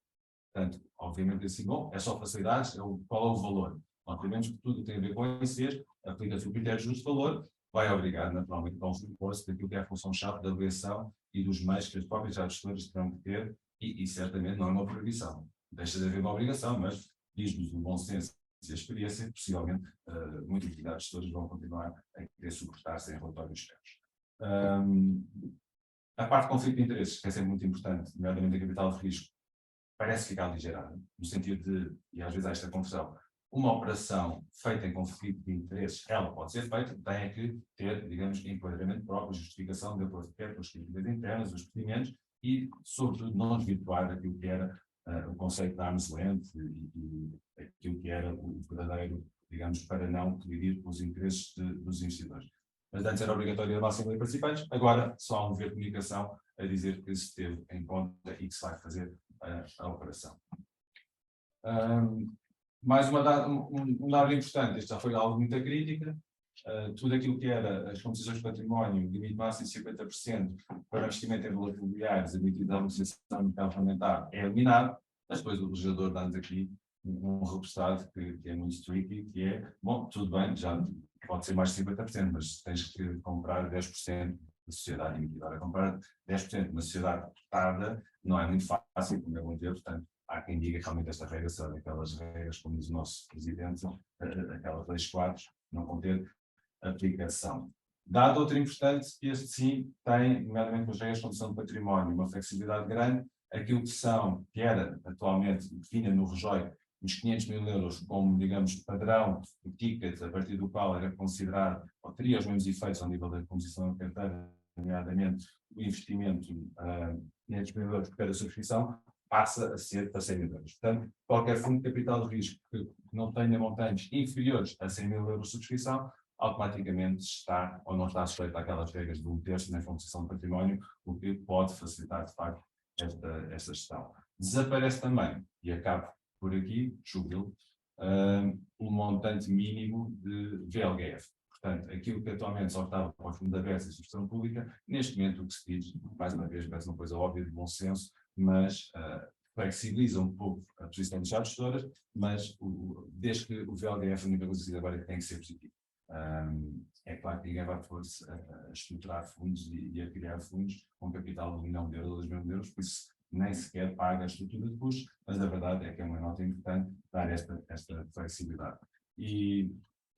Portanto, obviamente, assim, bom, é só facilidades, qual é o valor? Obviamente que tudo tem a ver com esse, aplica-se o critério de justo valor, vai obrigar, naturalmente, a um reforço daquilo que é a função-chave da avaliação e dos meios que as próprias gestoras terão que ter, e certamente não é uma proibição. Deixa de haver uma obrigação, mas diz-nos o bom senso e a experiência, possivelmente, muitas entidades gestoras vão continuar a querer suportar-se em relatórios externos. A parte de conflito de interesses, que é sempre muito importante, nomeadamente a capital de risco, parece ficar aligerada, no sentido de, e às vezes há esta confusão, uma operação feita em conflito de interesses, ela pode ser feita, tem que ter, digamos, enquadramento próprio, justificação de acordo com as políticas internas, os procedimentos, e, sobretudo, não desvirtuar aquilo que era o conceito da arm's length e aquilo que era o verdadeiro, digamos, para não colidir com os interesses dos investidores. Mas antes era obrigatório a máxima de participantes, agora só há um dever de comunicação a dizer que se teve em conta e que se vai fazer a operação. Mais um dado importante, isto já foi algo muito crítica, tudo aquilo que era as composições de património, limite máximo de 50% para investimento em valores imobiliários, admitido à negociação de mercado fundamental, é eliminado, mas depois o legislador dá-nos aqui um repousado que é muito tricky, que é, bom, tudo bem, já pode ser mais de 50%, mas tens que comprar 10% da sociedade emitida. Ora, comprar 10% de uma sociedade cotada não é muito fácil, como é bom ter, portanto, há quem diga que realmente esta regra será daquelas regras, como diz o nosso presidente, aquelas leis quadros, não vão ter aplicação. Dado outro importante, este sim tem, nomeadamente com as regras de composição de património, uma flexibilidade grande, aquilo que era atualmente definido no REJOI, os 500 mil euros como, digamos, padrão, o ticket a partir do qual era considerado, ou teria os mesmos efeitos ao nível da composição da carteira, nomeadamente o investimento 500 mil euros por cada subscrição, passa a ser para 100 mil euros. Portanto, qualquer fundo de capital de risco que não tenha montantes inferiores a 100 mil euros de subscrição, automaticamente está ou não está sujeito àquelas regras de 1/3 na composição de património, o que pode facilitar, de facto, esta gestão. Desaparece também, e acabo por aqui, julgo, o montante mínimo de VLGF. Portanto, aquilo que atualmente só estava para o fundo da BES e subscrição pública, neste momento o que se diz, mais uma vez, parece uma coisa óbvia de bom senso, mas flexibiliza um pouco a posição das gestoras, mas desde que o VLGF, a única coisa que se diz agora é que tem que ser positivo. É claro que ninguém vai pôr-se a estruturar fundos e a criar fundos com capital de 1 milhão de euros ou 2 milhões de euros, por isso nem sequer paga a estrutura de custos, mas a verdade é que é uma nota importante dar esta flexibilidade. E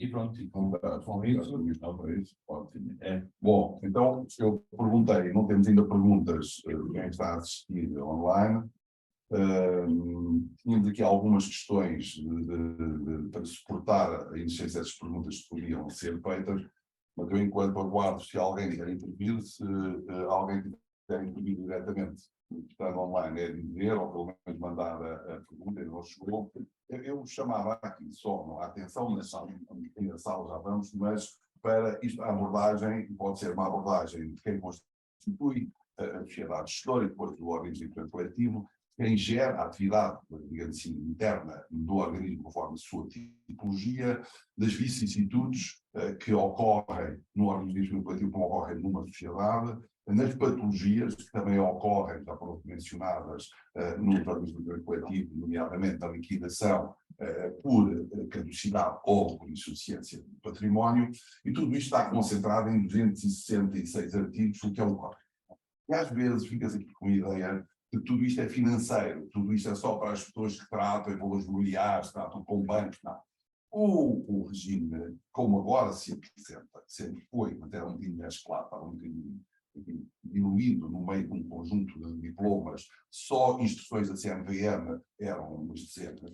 pronto, e com isso, ótimo. Bom, então eu perguntei, não temos ainda perguntas quem está a assistir online. Tínhamos aqui algumas questões para suportar a existência dessas perguntas que poderiam ser feitas, mas eu, enquanto aguardo se alguém quer intervir, se alguém tiver querem pedir diretamente, estando online, é dizer, ou pelo menos mandar a pergunta, não chegou. Eu chamava aqui só a atenção, na sala já vamos, mas para isto, a abordagem pode ser uma abordagem de quem constitui a sociedade gestora e depois do organismo coletivo, quem gera a atividade, digamos assim, interna do organismo conforme a sua tipologia, das vicissitudes que ocorrem no organismo coletivo, como ocorrem numa sociedade, nas patologias que também ocorrem, já foram mencionadas, no organismo coletivo, nomeadamente a liquidação por caducidade ou por insuficiência do património, e tudo isto está concentrado em 266 artigos, o que é um código. E às vezes fica-se aqui com a ideia que tudo isto é financeiro, tudo isto é só para as pessoas que tratam valores mobiliários, tratam com bancos, não. O regime, como agora se apresenta, sempre foi, mas era um bocadinho mesclado, estava um bocadinho diluído no meio de um conjunto de diplomas, só instruções da CMVM eram umas dezenas,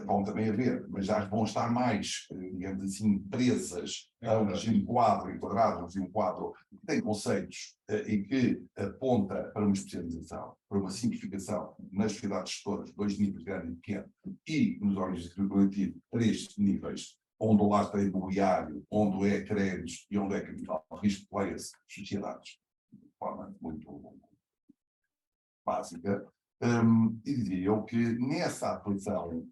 vão também haver, mas já vão estar mais, digamos assim, presas a um regime quadro, enquadrado, um regime quadro que tem conceitos e que aponta para uma especialização, para uma simplificação nas sociedades gestoras, 2 níveis, grande e pequeno, e nos órgãos de crédito coletivo, 3 níveis, onde o lastro é imobiliário, onde é créditos e onde é capital, risco de sociedades, de forma muito básica. E dizia eu que nessa aplicação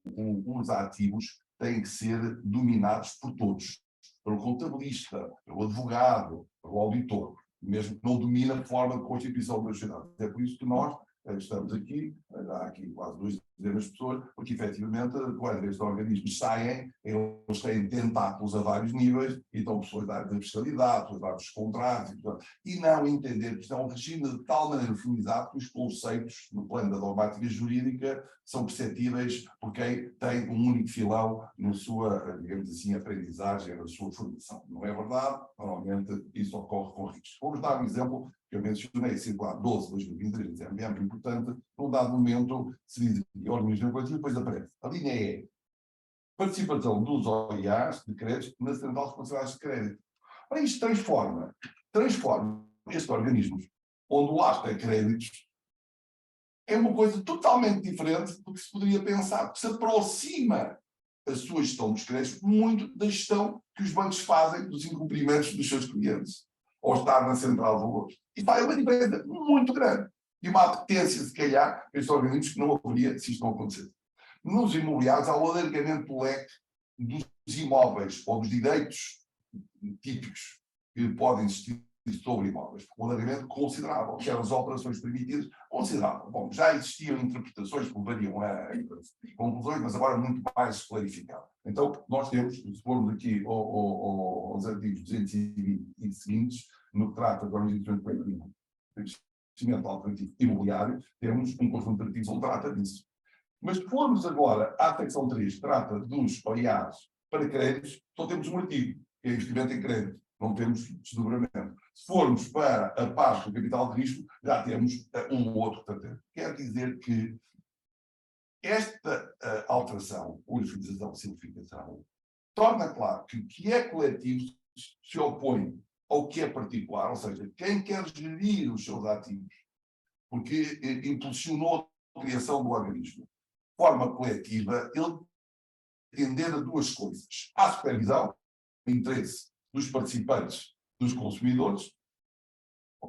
os ativos têm que ser dominados por todos, pelo contabilista, pelo advogado, pelo auditor, mesmo que não domine a forma de constituição da sociedade. É por isso que nós estamos aqui, há aqui quase 2 dezenas de pessoas, porque efetivamente, quando estes organismos saem, eles têm tentáculos a vários níveis, e estão pessoas da área da fiscalidade, pessoas da área dos contratos, e não entender que isto é um regime de tal maneira uniformizado que os conceitos, no plano da dogmática jurídica, são perceptíveis por quem tem um único filão na sua, digamos assim, aprendizagem, na sua formação. Não é verdade? Normalmente isso ocorre com riscos. Vamos dar um exemplo que eu mencionei, circular 12/2023, é muito importante, num dado momento se diz organismo coletivo, depois aparece. A linha é participação dos OIAs de crédito na Central de Responsabilidades de Crédito. Ora, isto transforma estes organismos, onde o lastro é créditos, é uma coisa totalmente diferente do que se poderia pensar, que se aproxima a sua gestão dos créditos muito da gestão que os bancos fazem dos incumprimentos dos seus clientes, ao estar na central de valores. E faz uma diferença muito grande. E uma apetência, se calhar, estes organismos que não haveria se isto não acontecesse. Nos imobiliários há o alargamento do leque dos imóveis ou dos direitos típicos que podem existir sobre imóveis. Um alargamento considerável, que eram as operações permitidas, considerável. Bom, já existiam interpretações que levariam a conclusões, mas agora muito mais clarificado. Então, nós temos, se formos aqui aos artigos 220 e seguintes, no que trata do organização coletiva, investimento alternativo imobiliário, temos um conjunto de artigos onde trata disso. Mas se formos agora à secção 3, que trata dos OIAs para créditos, só temos um artigo, que é investimento em crédito, não temos desdobramento. Se formos para a parte do capital de risco, já temos um outro tratamento. Quer dizer que esta alteração, uniformização, simplificação, torna claro que o que é coletivo se opõe ao que é particular, ou seja, quem quer gerir os seus ativos, porque impulsionou a criação do organismo, de forma coletiva, ele atender a 2 coisas. À supervisão, o interesse dos participantes, dos consumidores,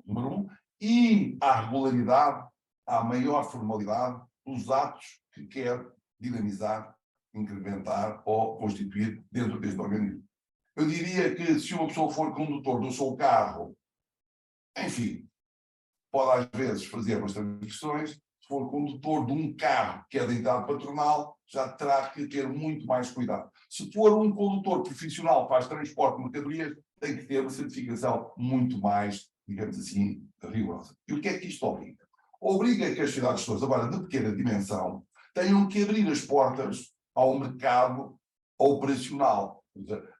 número 1, e à regularidade, à maior formalidade dos atos que quer dinamizar, incrementar ou constituir dentro deste organismo. Eu diria que se uma pessoa for condutor do seu carro, enfim, pode às vezes fazer bastantes questões. Se for condutor de um carro que é da entidade patronal, já terá que ter muito mais cuidado. Se for um condutor profissional que faz transporte de mercadorias, tem que ter uma certificação muito mais, digamos assim, rigorosa. E o que é que isto obriga? Obriga que as cidades gestoras, agora de pequena dimensão, tenham que abrir as portas ao mercado operacional.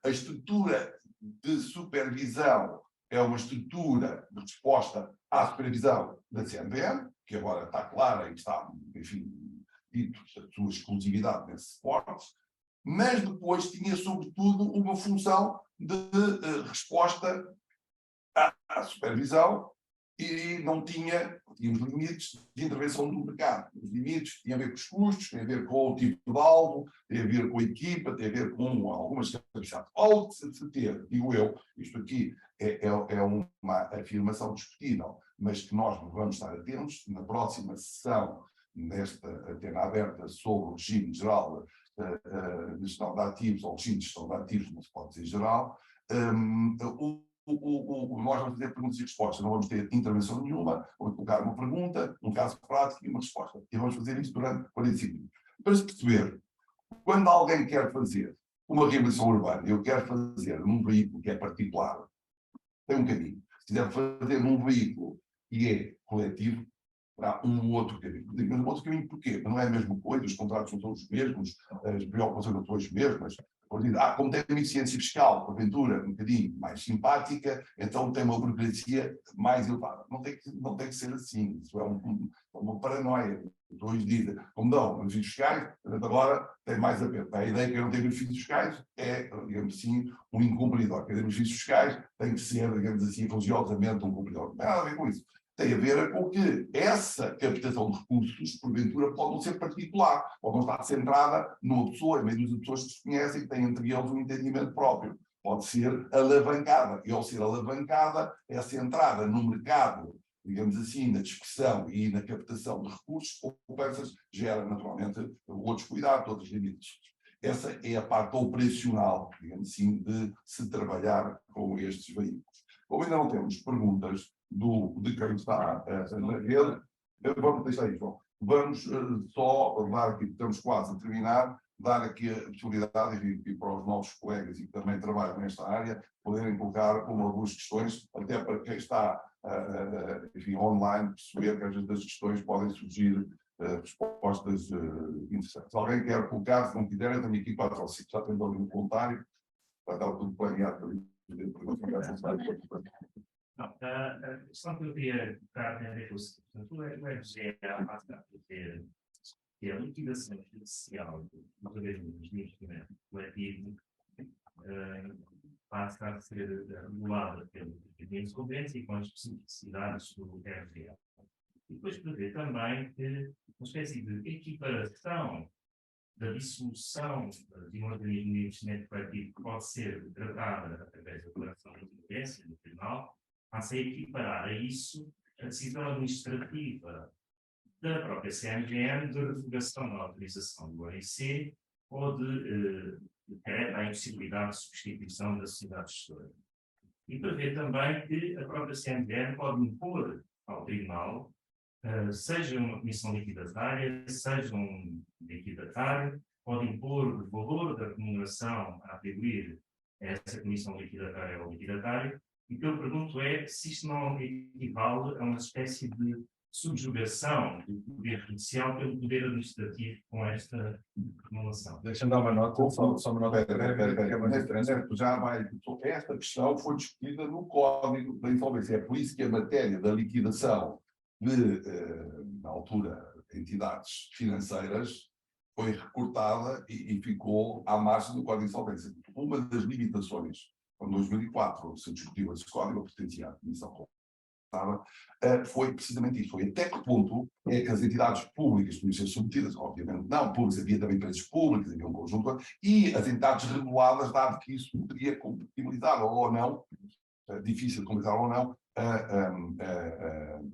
A estrutura de supervisão é uma estrutura de resposta à supervisão da CMVM, que agora está clara e está, enfim, dito a sua exclusividade nesse suporte, mas depois tinha, sobretudo, uma função de resposta à supervisão e não tínhamos limites de intervenção do mercado. Os limites tinham a ver com os custos, têm a ver com o tipo de alvo, têm a ver com a equipa, têm a ver com algumas capacidades. Ao se ter, digo eu, isto aqui é uma afirmação discutível, mas que nós vamos estar atentos na próxima sessão nesta antena aberta sobre o regime geral de gestão de ativos, ou regime de gestão de ativos, não se pode dizer geral, nós vamos ter perguntas e respostas, não vamos ter intervenção nenhuma, vamos colocar uma pergunta, um caso prático e uma resposta. E vamos fazer isso durante 45 minutos. Para se perceber, quando alguém quer fazer uma reabilitação urbana, eu quero fazer num veículo que é particular, tem um caminho. Se quiser fazer num veículo que é coletivo, há um outro caminho. Mas um outro caminho porquê? Não é a mesma coisa, os contratos não são os mesmos, as preocupações não são as mesmas. Como tem uma eficiência fiscal, porventura, um bocadinho mais simpática, então tem uma burocracia mais elevada. Não tem que ser assim. Isso é uma paranoia. Hoje dizem, como dão benefícios fiscais, agora tem mais a pena. A ideia que eu não tenho benefícios fiscais é, digamos assim, um incumpridor. Quer dizer, benefícios fiscais tem que ser, digamos assim, religiosamente um cumpridor. Não tem nada a ver com isso. Tem a ver com que essa captação de recursos, porventura, pode não ser particular, pode não estar centrada numa pessoa, em meio de pessoas que se conhecem, que têm entre eles um entendimento próprio. Pode ser alavancada, e ao ser alavancada, essa entrada no mercado, digamos assim, na discussão e na captação de recursos, poupanças, gera naturalmente outros cuidados, outros limites. Essa é a parte operacional, digamos assim, de se trabalhar com estes veículos. Como ainda não temos perguntas de quem está na rede, vamos deixar aí, João. Vamos só dar aqui, estamos quase a terminar, dar aqui a possibilidade, e para os novos colegas e que também trabalham nesta área, poderem colocar uma ou duas questões, até para quem está enfim, online, perceber que às vezes das questões podem surgir respostas interessantes. Se alguém quer colocar, se não quiser, eu tenho aqui 4 ou 5, já tenho algum voluntário, para estar tudo planeado. Não, a questão que eu queria colocar tem a ver com o seguinte: o RGE que é a liquidação judicial do organismo de investimento coletivo passa a ser regulada pelo Tribunal de Concorrência e com as especificidades do RGE. E depois prevê também que uma espécie de equiparação da dissolução de um organismo de investimento coletivo que pode ser tratada através da declaração de concorrência do Tribunal, passa a equiparar a isso a decisão administrativa da própria CMVM de revogação da autorização do OIC ou de a impossibilidade de substituição da sociedade gestora. E prevê também que a própria CMVM pode impor ao Tribunal, seja uma comissão liquidatária, seja um liquidatário, pode impor o valor da remuneração a atribuir a essa comissão liquidatária ou liquidatário. E o que eu pergunto é se isto não equivale a uma espécie de subjugação do poder judicial pelo poder administrativo com esta formulação. Deixa-me dar uma nota, só uma nota. Já vai. Esta questão foi discutida no Código da Insolvência. É por isso que a matéria da liquidação de, na altura, entidades financeiras foi recortada e ficou à margem do Código de Insolvência. Uma das limitações, em 2004, se discutiu esse código, pertencia à Comissão, foi precisamente isso. Foi até que ponto é que as entidades públicas podiam ser submetidas, obviamente não, públicas, havia também empresas públicas, havia um conjunto, e as entidades reguladas, dado que isso poderia compatibilizar ou não, difícil de compatibilizar ou não,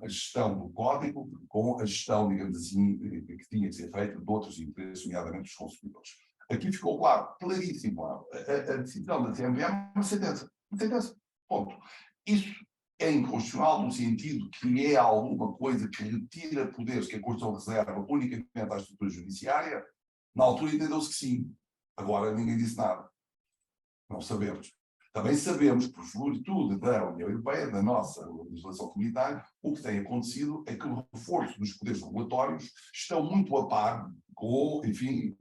a gestão do código com a gestão, digamos assim, que tinha que ser feita de outros interesses, nomeadamente dos consumidores. Aqui ficou claro, claríssimo, a decisão da CMVM é uma sentença. Ponto. Isso é inconstitucional no sentido que é alguma coisa que retira poderes que a Constituição reserva unicamente à estrutura judiciária. Na altura entendeu-se que sim. Agora ninguém disse nada. Não sabemos. Também sabemos, por virtude da União Europeia, da nossa legislação comunitária, o que tem acontecido é que o reforço dos poderes regulatórios estão muito a par com, enfim,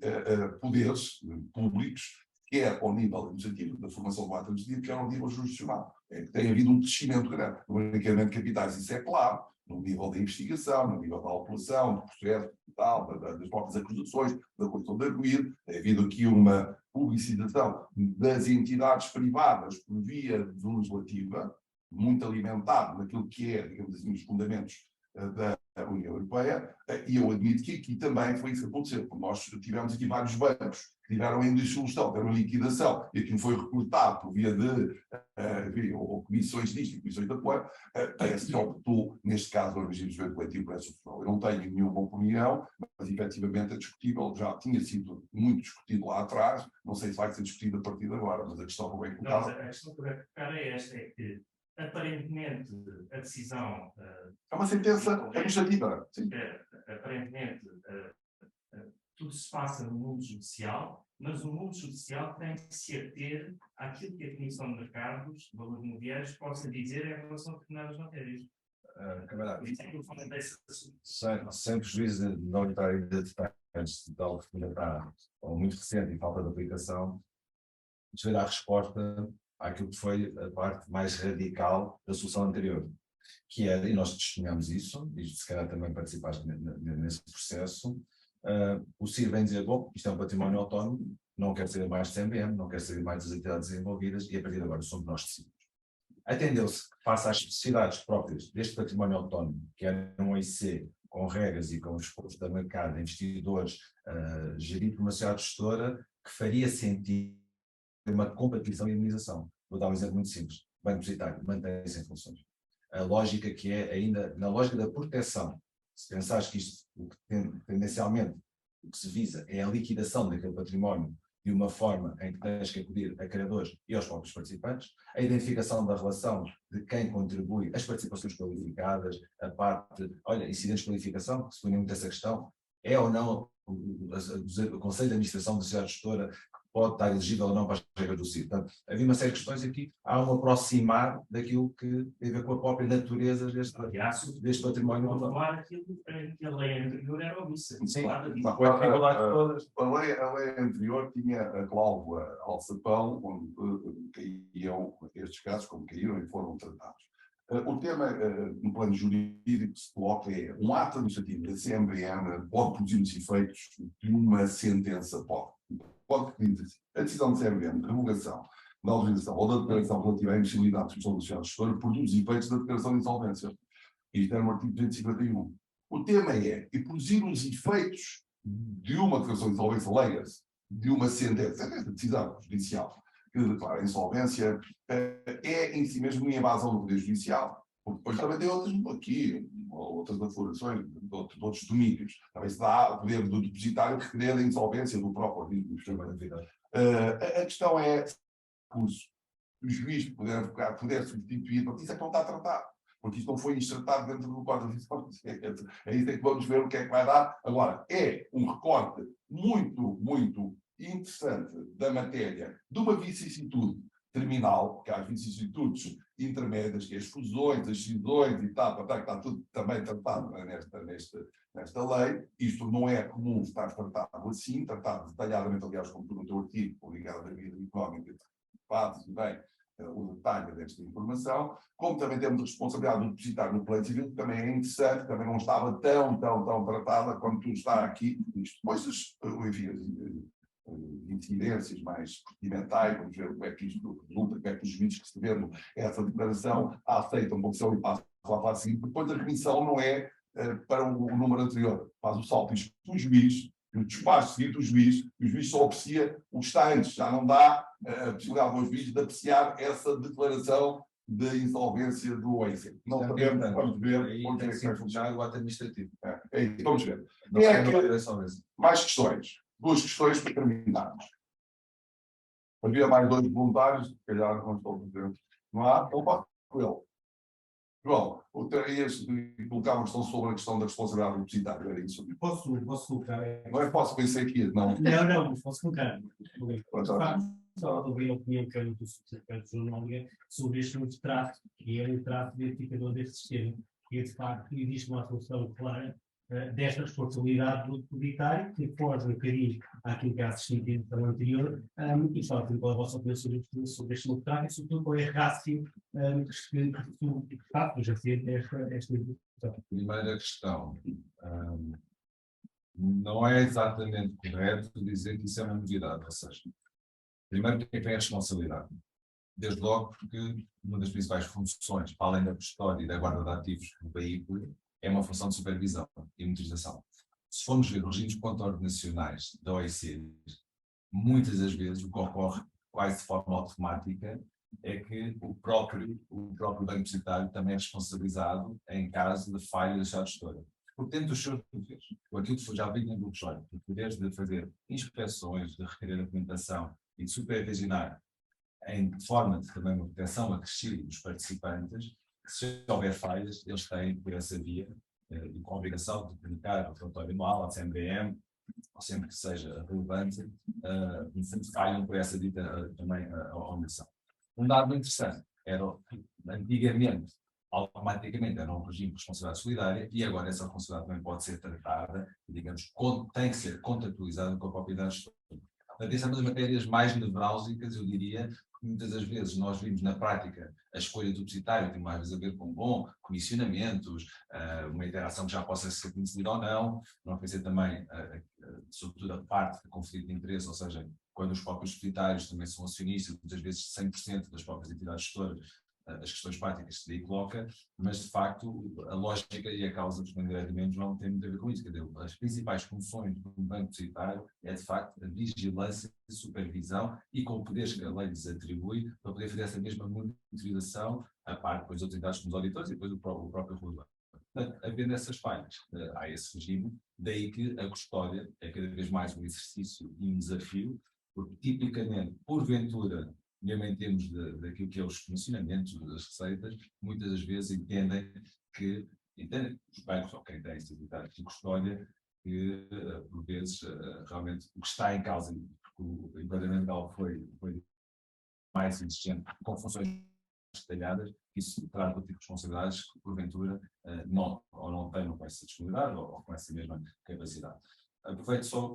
poderes públicos, quer ao nível administrativo, da formação do ato administrativo, quer ao nível jurisdicional. É que tem havido um crescimento grande. No branqueamento de capitais, isso é claro, no nível da investigação, no nível da autuação, do processo tal, das próprias acusações, da questão de arguir. Tem havido aqui uma publicitação das entidades privadas por via legislativa, muito alimentado naquilo que é, digamos assim, os fundamentos da União Europeia, e eu admito que aqui também foi isso que aconteceu, porque nós tivemos aqui vários bancos que tiveram em dissolução, tiveram liquidação, e aquilo foi recrutado por via de ou comissões disto e comissões de apoio, se optou, neste caso, ao regime de coletivo para essa opção. Eu não tenho nenhuma opinião, mas efetivamente é discutível, já tinha sido muito discutido lá atrás, não sei se vai ser discutido a partir de agora, mas a questão não é colocada. A questão que é colocada é esta, é que aparentemente a decisão... É uma sentença administrativa. Aparentemente tudo se passa no mundo judicial, mas o mundo judicial tem que se ater àquilo que a Comissão de Mercados de Valores Imobiliários possa dizer em relação a determinadas matérias. Camarada, Isso é que eu falo desse assunto. sem prejuízo de não entrar em detalhes de algo que ainda está ou muito recente e falta de aplicação, deixa-me dar a resposta àquilo que foi a parte mais radical da solução anterior, que era, e nós testemunhamos isso, e se calhar também participaste nesse processo, o CIR vem dizer, bom, isto é um património autónomo, não quer saber mais de CMBM, não quer saber mais das entidades envolvidas, e a partir de agora somos nós que decidimos. Atendeu-se que, face às especificidades próprias deste património autónomo, que é um OIC com regras e com os esforços da mercado, investidores, gerido por uma sociedade gestora, que faria sentido uma compatibilização e harmonização. Vou dar um exemplo muito simples. Banco Depositário mantém-se em funções. A lógica que é ainda, na lógica da proteção, se pensares que isto, tendencialmente, o que se visa é a liquidação daquele património de uma forma em que tens que acudir a credores e aos próprios participantes, a identificação da relação de quem contribui, as participações qualificadas, a parte, olha, incidentes de qualificação, que se põe muito essa questão, é ou não o Conselho de Administração da Sociedade Gestora pode estar elegível ou não para as regras do CIR. Portanto, havia uma série de questões aqui, há um aproximar daquilo que tem a ver com a própria natureza deste património. Vou falar aquilo que a lei anterior era omissa. Sim, a lei anterior tinha a cláusula alçapão, onde caíam estes casos, como caíram e foram tratados. O tema, no plano jurídico, que se coloca é um ato administrativo da CMVM pode produzir os efeitos de uma sentença, pode pedir assim. A decisão da CMVM de revogação da autorização ou da declaração relativa à impossibilidade de execução do sociedade gestora produz efeitos da declaração de insolvência. Isto é no artigo 251. O tema é, e produzir os efeitos de uma declaração de insolvência, leia-se, de uma sentença, desta decisão judicial, que declara a insolvência, é em si mesmo uma invasão do poder judicial. Porque depois também tem outras aflorações de outros domínios. Também se dá o poder do depositário requerer a insolvência do próprio organismo. A questão é o juiz poder substituir, porque isso é que não está tratado. Porque isto não foi insertado dentro do quadro de é isso que vamos ver o que é que vai dar. Agora, é um recorte muito, muito interessante da matéria de uma vicissitude terminal, que há as vicissitudes intermédias, que é as fusões, as cisões e tal, que está tudo também tratado nesta lei. Isto não é comum estar tratado assim, tratado detalhadamente, aliás, como tu no teu artigo, ligado à vida económica, fazes bem o detalhe desta informação, como também temos a responsabilidade de depositar no plano civil, que também é interessante, também não estava tão tratada quanto está aqui. Depois, enfim, incidências mais procedimentais, vamos ver como é que isto resulta, como é que os juízes que recebendo essa declaração aceitam, porque se ele passa à fase seguinte, depois a remissão não é para o número anterior, faz o salto, diz que o juiz, no despacho seguinte o juiz só aprecia o que está antes, já não dá a possibilidade ao juiz de apreciar essa declaração de insolvência do OIC. Não sabemos, vamos ver. Aí tem que ser funcionar o ato administrativo. É isso, vamos ver. Não Mais questões. 2 questões para terminarmos. Havia mais 2 voluntários, se calhar não estou presente. Não há? Então posso com ele. João, colocar uma questão sobre a questão da responsabilidade do depositário, era isso? Posso colocar? Não é posso pensar aqui, não. Não, posso colocar. Só ouvi a opinião que eu do subsecretário de jornalista sobre este novo trato, que é o trato verificador deste sistema, que de facto existe uma solução clara desta responsabilidade do depositário, que foge um bocadinho àquilo que é assistido na edição anterior, e só aquilo qual é a vossa opinião sobre este novo trato, e sobretudo qual é a rácio que está subjacente a esta edição. Primeira questão. Não é exatamente correto dizer que isso é uma novidade, ou seja, primeiro quem tem a responsabilidade. Desde logo porque uma das principais funções, para além da custódia e da guarda de ativos do veículo, é uma função de supervisão e monitorização. Se formos ver regimes contornacionais da OIC, muitas das vezes o que ocorre quase de forma automática é que o próprio Banco Depositário também é responsabilizado em caso de falha da sociedade gestora. Porque dentro dos seus poderes, aquilo que já vi no grupo histórico, os poderes de fazer inspeções, de requerer a documentação e de supervisionar de forma de também uma proteção acrescida dos participantes, que se houver falhas, eles têm por essa via e com a obrigação de comunicar ao relatório anual, à CMBM, ou sempre que seja relevante, falham por essa dita também a omissão. Um dado interessante era antigamente, automaticamente era um regime de responsabilidade solidária e agora essa responsabilidade também pode ser tratada, digamos, tem que ser contratualizada com a propriedade gestora. Portanto, essa é uma das matérias mais nevrálgicas, eu diria, porque muitas das vezes nós vimos na prática a escolha do depositário tem mais vezes a ver com comissionamentos, uma interação que já possa ser conhecida ou não vai ser também, sobretudo, a parte de conflito de interesse, ou seja, quando os próprios depositários também são acionistas, muitas vezes 100% das próprias entidades gestoras, as questões práticas que se daí coloca, mas de facto a lógica e a causa dos diretamente não tem muito a ver com isso. Quer dizer, as principais funções do banco depositário é de facto a vigilância, a supervisão e com poderes que a lei lhes atribui para poder fazer essa mesma monitorização a par depois das entidades como os auditores e depois o próprio regulador. Portanto, havendo essas falhas, há esse regime, daí que a custódia é cada vez mais um exercício e um desafio, porque tipicamente, porventura, mesmo em termos daquilo que é os funcionamentos das receitas, muitas das vezes entendem os bancos, ou quem tem estas entidades de custódia, que por vezes realmente o que está em causa, porque o enquadramento foi mais exigente, com funções detalhadas, isso trata de tipo de responsabilidades que porventura não tenham com essa disponibilidade ou com essa mesma capacidade. Aproveito só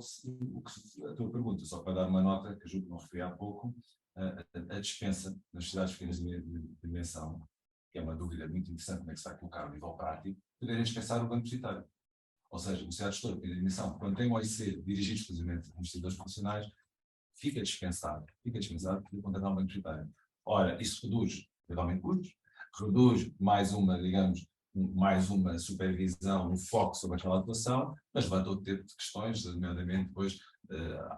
a tua pergunta, só para dar uma nota que eu julgo que não referi há pouco, a dispensa nas sociedades pequenas de dimensão, que é uma dúvida muito interessante como é que se vai colocar a nível prático, poderem dispensar o banco depositário. Ou seja, a sociedade gestora de pequena dimensão, quando tem um OIC dirigido exclusivamente a investidores profissionais, fica dispensado de contratar um banco depositário. Ora, isso reduz, eventualmente, custos, reduz mais uma, digamos, mais uma supervisão, um foco sobre aquela atuação, mas levanta outro tipo de questões, nomeadamente depois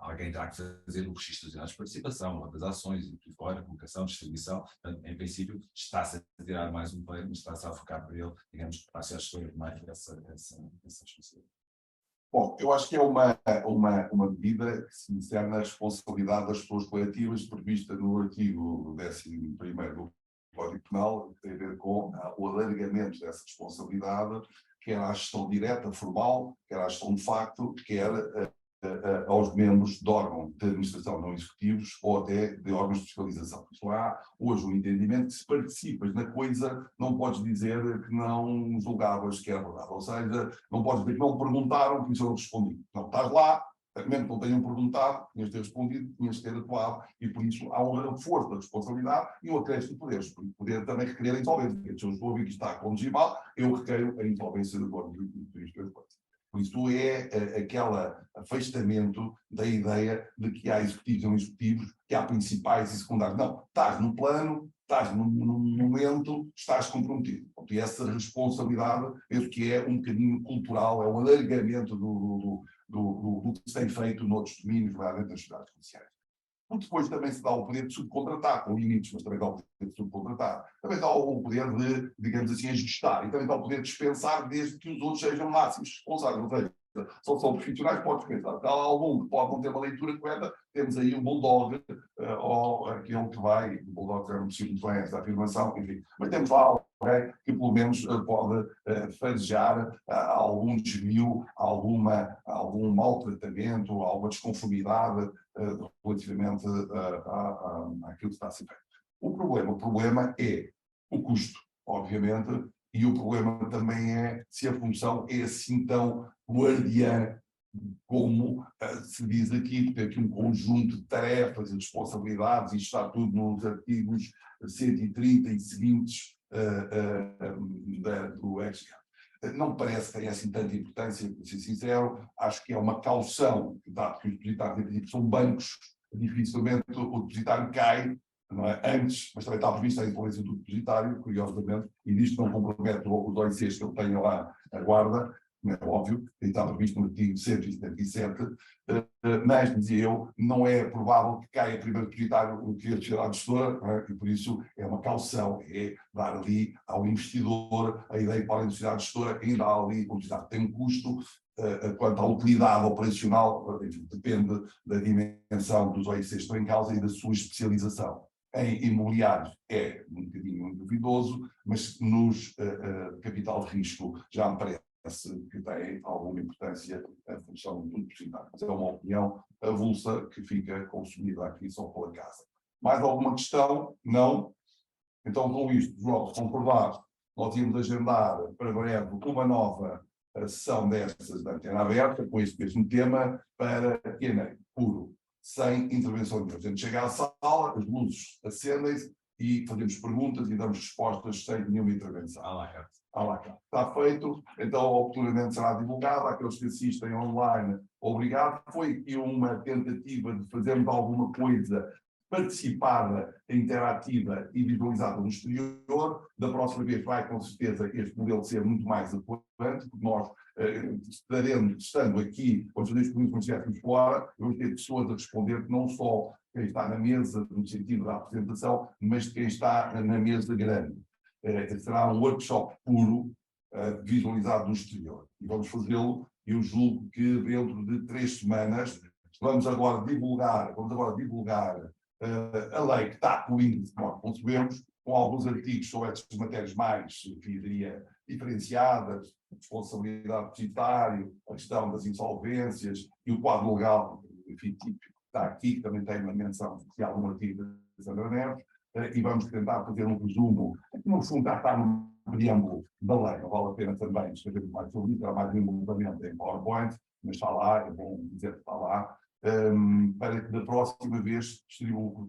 alguém terá que fazer o registro das unidades de participação, outras ações, e por fora, colocação, distribuição. Portanto, em princípio, está-se a tirar mais um plano, mas está-se a focar para ele, digamos, para a gestora mais essa responsabilidade. Bom, eu acho que é uma medida que se insere na responsabilidade das pessoas coletivas, prevista no artigo 11º do Código Penal, que tem a ver com o alargamento dessa responsabilidade, quer à gestão direta, formal, quer à gestão de facto, quer aos membros de órgãos de administração não executivos ou até de órgãos de fiscalização. Isto há hoje um entendimento que se participas na coisa, não podes dizer que não julgavas que era verdade. Ou seja, não podes dizer que não perguntaram, que isso eu não respondi. Não, estás lá, mesmo que não tenham perguntado, tinhas de ter respondido, tinhas de ter atuado, e por isso há um reforço da responsabilidade e um acréscimo de poderes. Porque poder também requerer a insolvência. Se eu estou a ver que isto está condigimal, eu requeiro a insolvência do órgão de Por isso é aquele afastamento da ideia de que há executivos e não executivos, que há principais e secundários. Não, estás no plano, estás num momento, estás comprometido. E essa responsabilidade, penso que é um bocadinho cultural, é um alargamento do que se tem feito noutros domínios, realmente, das sociedades judiciais. Depois também se dá o poder de subcontratar, com limites, mas também dá o poder de subcontratar. Também dá o poder de, digamos assim, ajustar. E também dá o poder de dispensar desde que os outros sejam máximos responsáveis. Ou seja, são profissionais, pode dispensar. Há algum que pode não ter uma leitura correta, temos aí o bulldog, ou aquele que vai, o bulldog não preciso muito bem essa afirmação, enfim. Mas temos lá alguém que pelo menos pode farejar algum desvio, algum maltratamento, alguma desconformidade relativamente àquilo que está a ser feito. O problema é o custo, obviamente, e o problema também é se a função é assim tão guardiã como se diz aqui, porque tem aqui um conjunto de tarefas e responsabilidades, e está tudo nos artigos 130 e seguintes do EGA. Não me parece que tenha assim tanta importância, para ser sincero. Acho que é uma caução, dado que os depositários são bancos, dificilmente o depositário cai não é? Antes, mas também está prevista a insolvência do depositário, curiosamente, e disto não compromete os OICs que ele tenha lá a guarda, não é óbvio, e está previsto no artigo 177, mas, dizia eu, não é provável que caia primeiro depositário o que a sociedade gestora, não é? E por isso é uma caução, é dar ali ao investidor a ideia que, para a sociedade gestora, ainda há ali, a sociedade tem um custo, quanto à utilidade operacional, enfim, depende da dimensão dos OICs que estão em causa e da sua especialização. Em imobiliários é um bocadinho duvidoso, mas nos capital de risco já me parece que tem alguma importância a função do depositário. Mas é uma opinião avulsa que fica consumida aqui só pela casa. Mais alguma questão? Não? Então, com isto, João, se concordar, nós íamos agendar para breve uma nova sessão destas da Antena Aberta, com este mesmo tema, para janeiro, puro, sem intervenção de A gente chega à sala, as luzes acendem-se e fazemos perguntas e damos respostas sem nenhuma intervenção. Está feito, então oportunamente será divulgado. Aqueles que assistem online, obrigado. Foi aqui uma tentativa de fazermos alguma coisa participada, interativa e visualizada no exterior. Da próxima vez vai, com certeza, este modelo ser muito mais atuante, porque nós estando aqui, quando os perguntas estivermos fora, vamos ter pessoas a responder, não só quem está na mesa, no sentido da apresentação, mas de quem está na mesa grande. Será um workshop puro, visualizado no exterior. E vamos fazê-lo, eu julgo que dentro de 3 semanas, vamos agora divulgar a lei que está com o índice que nós concebemos, com alguns artigos sobre estas matérias mais, enfim, diria, diferenciadas, responsabilidade do depositário, a questão das insolvências e o quadro legal, enfim, típico, que está aqui, que também tem uma menção especial no artigo de Sandra Neves, e vamos tentar fazer um resumo, que no fundo já está no preâmbulo da lei, não vale a pena também escrever mais sobre isso, era mais desenvolvimento em PowerPoint, mas está lá, é bom dizer que está lá, para que da próxima vez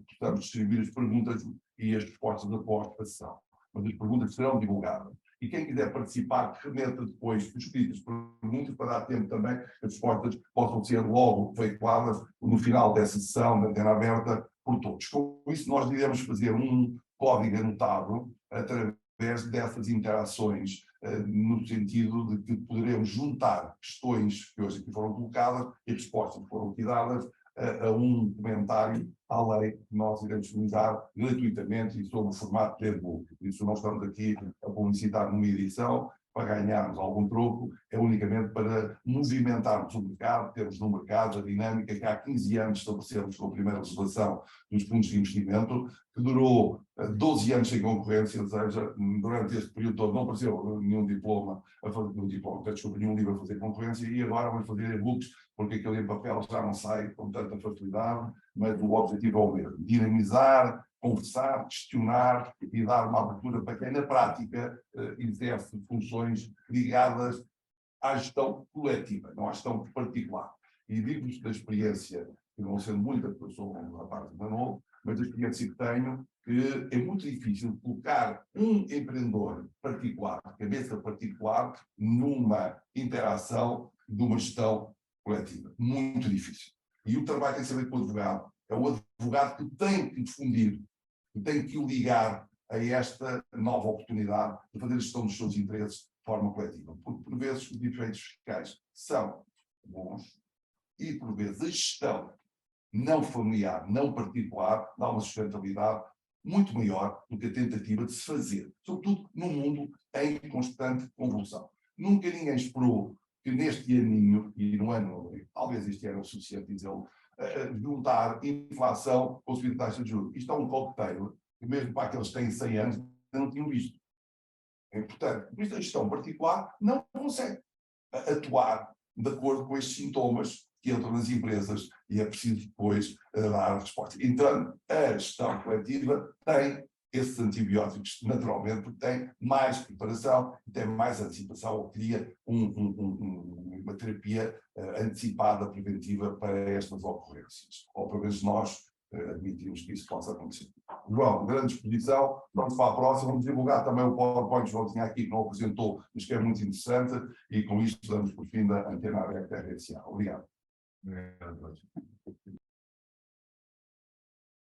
possamos distribuir as perguntas e as respostas após a sessão. Mas as perguntas serão divulgadas. E quem quiser participar, que remeta depois escritas perguntas, para dar tempo também que as respostas possam ser logo veiculadas no final dessa sessão da Antena Aberta por todos. Com isso, nós iremos fazer um código anotado através dessas interações, no sentido de que poderemos juntar questões que hoje aqui foram colocadas e respostas que foram aqui dadas a um comentário à lei que nós iremos utilizar gratuitamente e sob o formato de e-book. Por isso, nós estamos aqui a publicitar numa edição para ganharmos algum troco, é unicamente para movimentarmos o mercado, termos no mercado a dinâmica que há 15 anos estabelecemos com a primeira legislação dos fundos de investimento, que durou 12 anos sem concorrência, ou seja, durante este período todo não apareceu nenhum diploma, nenhum livro a fazer concorrência, e agora vamos fazer e-books, porque aquele em papel já não sai com tanta facilidade, mas o objetivo é o mesmo: dinamizar, conversar, questionar e dar uma abertura para quem, na prática, exerce funções ligadas à gestão coletiva, não à gestão particular. E digo-vos da experiência, que não sendo muita, porque eu sou um rapaz de novo, mas da experiência que tenho, que é muito difícil colocar um empreendedor particular, cabeça particular, numa interação de uma gestão coletiva. Muito difícil. E o trabalho tem que ser feito pelo advogado. É o advogado que tem que difundir, que tem que o ligar a esta nova oportunidade de fazer a gestão dos seus interesses de forma coletiva. Porque, por vezes, os efeitos fiscais são bons e, por vezes, a gestão não familiar, não particular, dá uma sustentabilidade muito maior do que a tentativa de se fazer, sobretudo num mundo em constante convulsão. Nunca ninguém esperou que neste aninho, e no ano, talvez este ano é o suficiente dizê-lo, juntar inflação com subida de taxa de juros. Isto é um cocktail que mesmo para aqueles que têm 100 anos ainda não tinham visto. É importante. Por isso a gestão particular não consegue atuar de acordo com estes sintomas que entram nas empresas e é preciso depois dar a resposta. Então, a gestão coletiva tem esses antibióticos, naturalmente, porque tem mais preparação, tem mais antecipação, ou cria uma terapia antecipada, preventiva para estas ocorrências. Ou pelo menos nós admitimos que isso possa acontecer. João, grande exposição, vamos para a próxima, vamos divulgar também o PowerPoint que o João tinha aqui, que não apresentou, mas que é muito interessante, e com isto damos por fim da Antena Aberta RSA. Obrigado. Obrigado.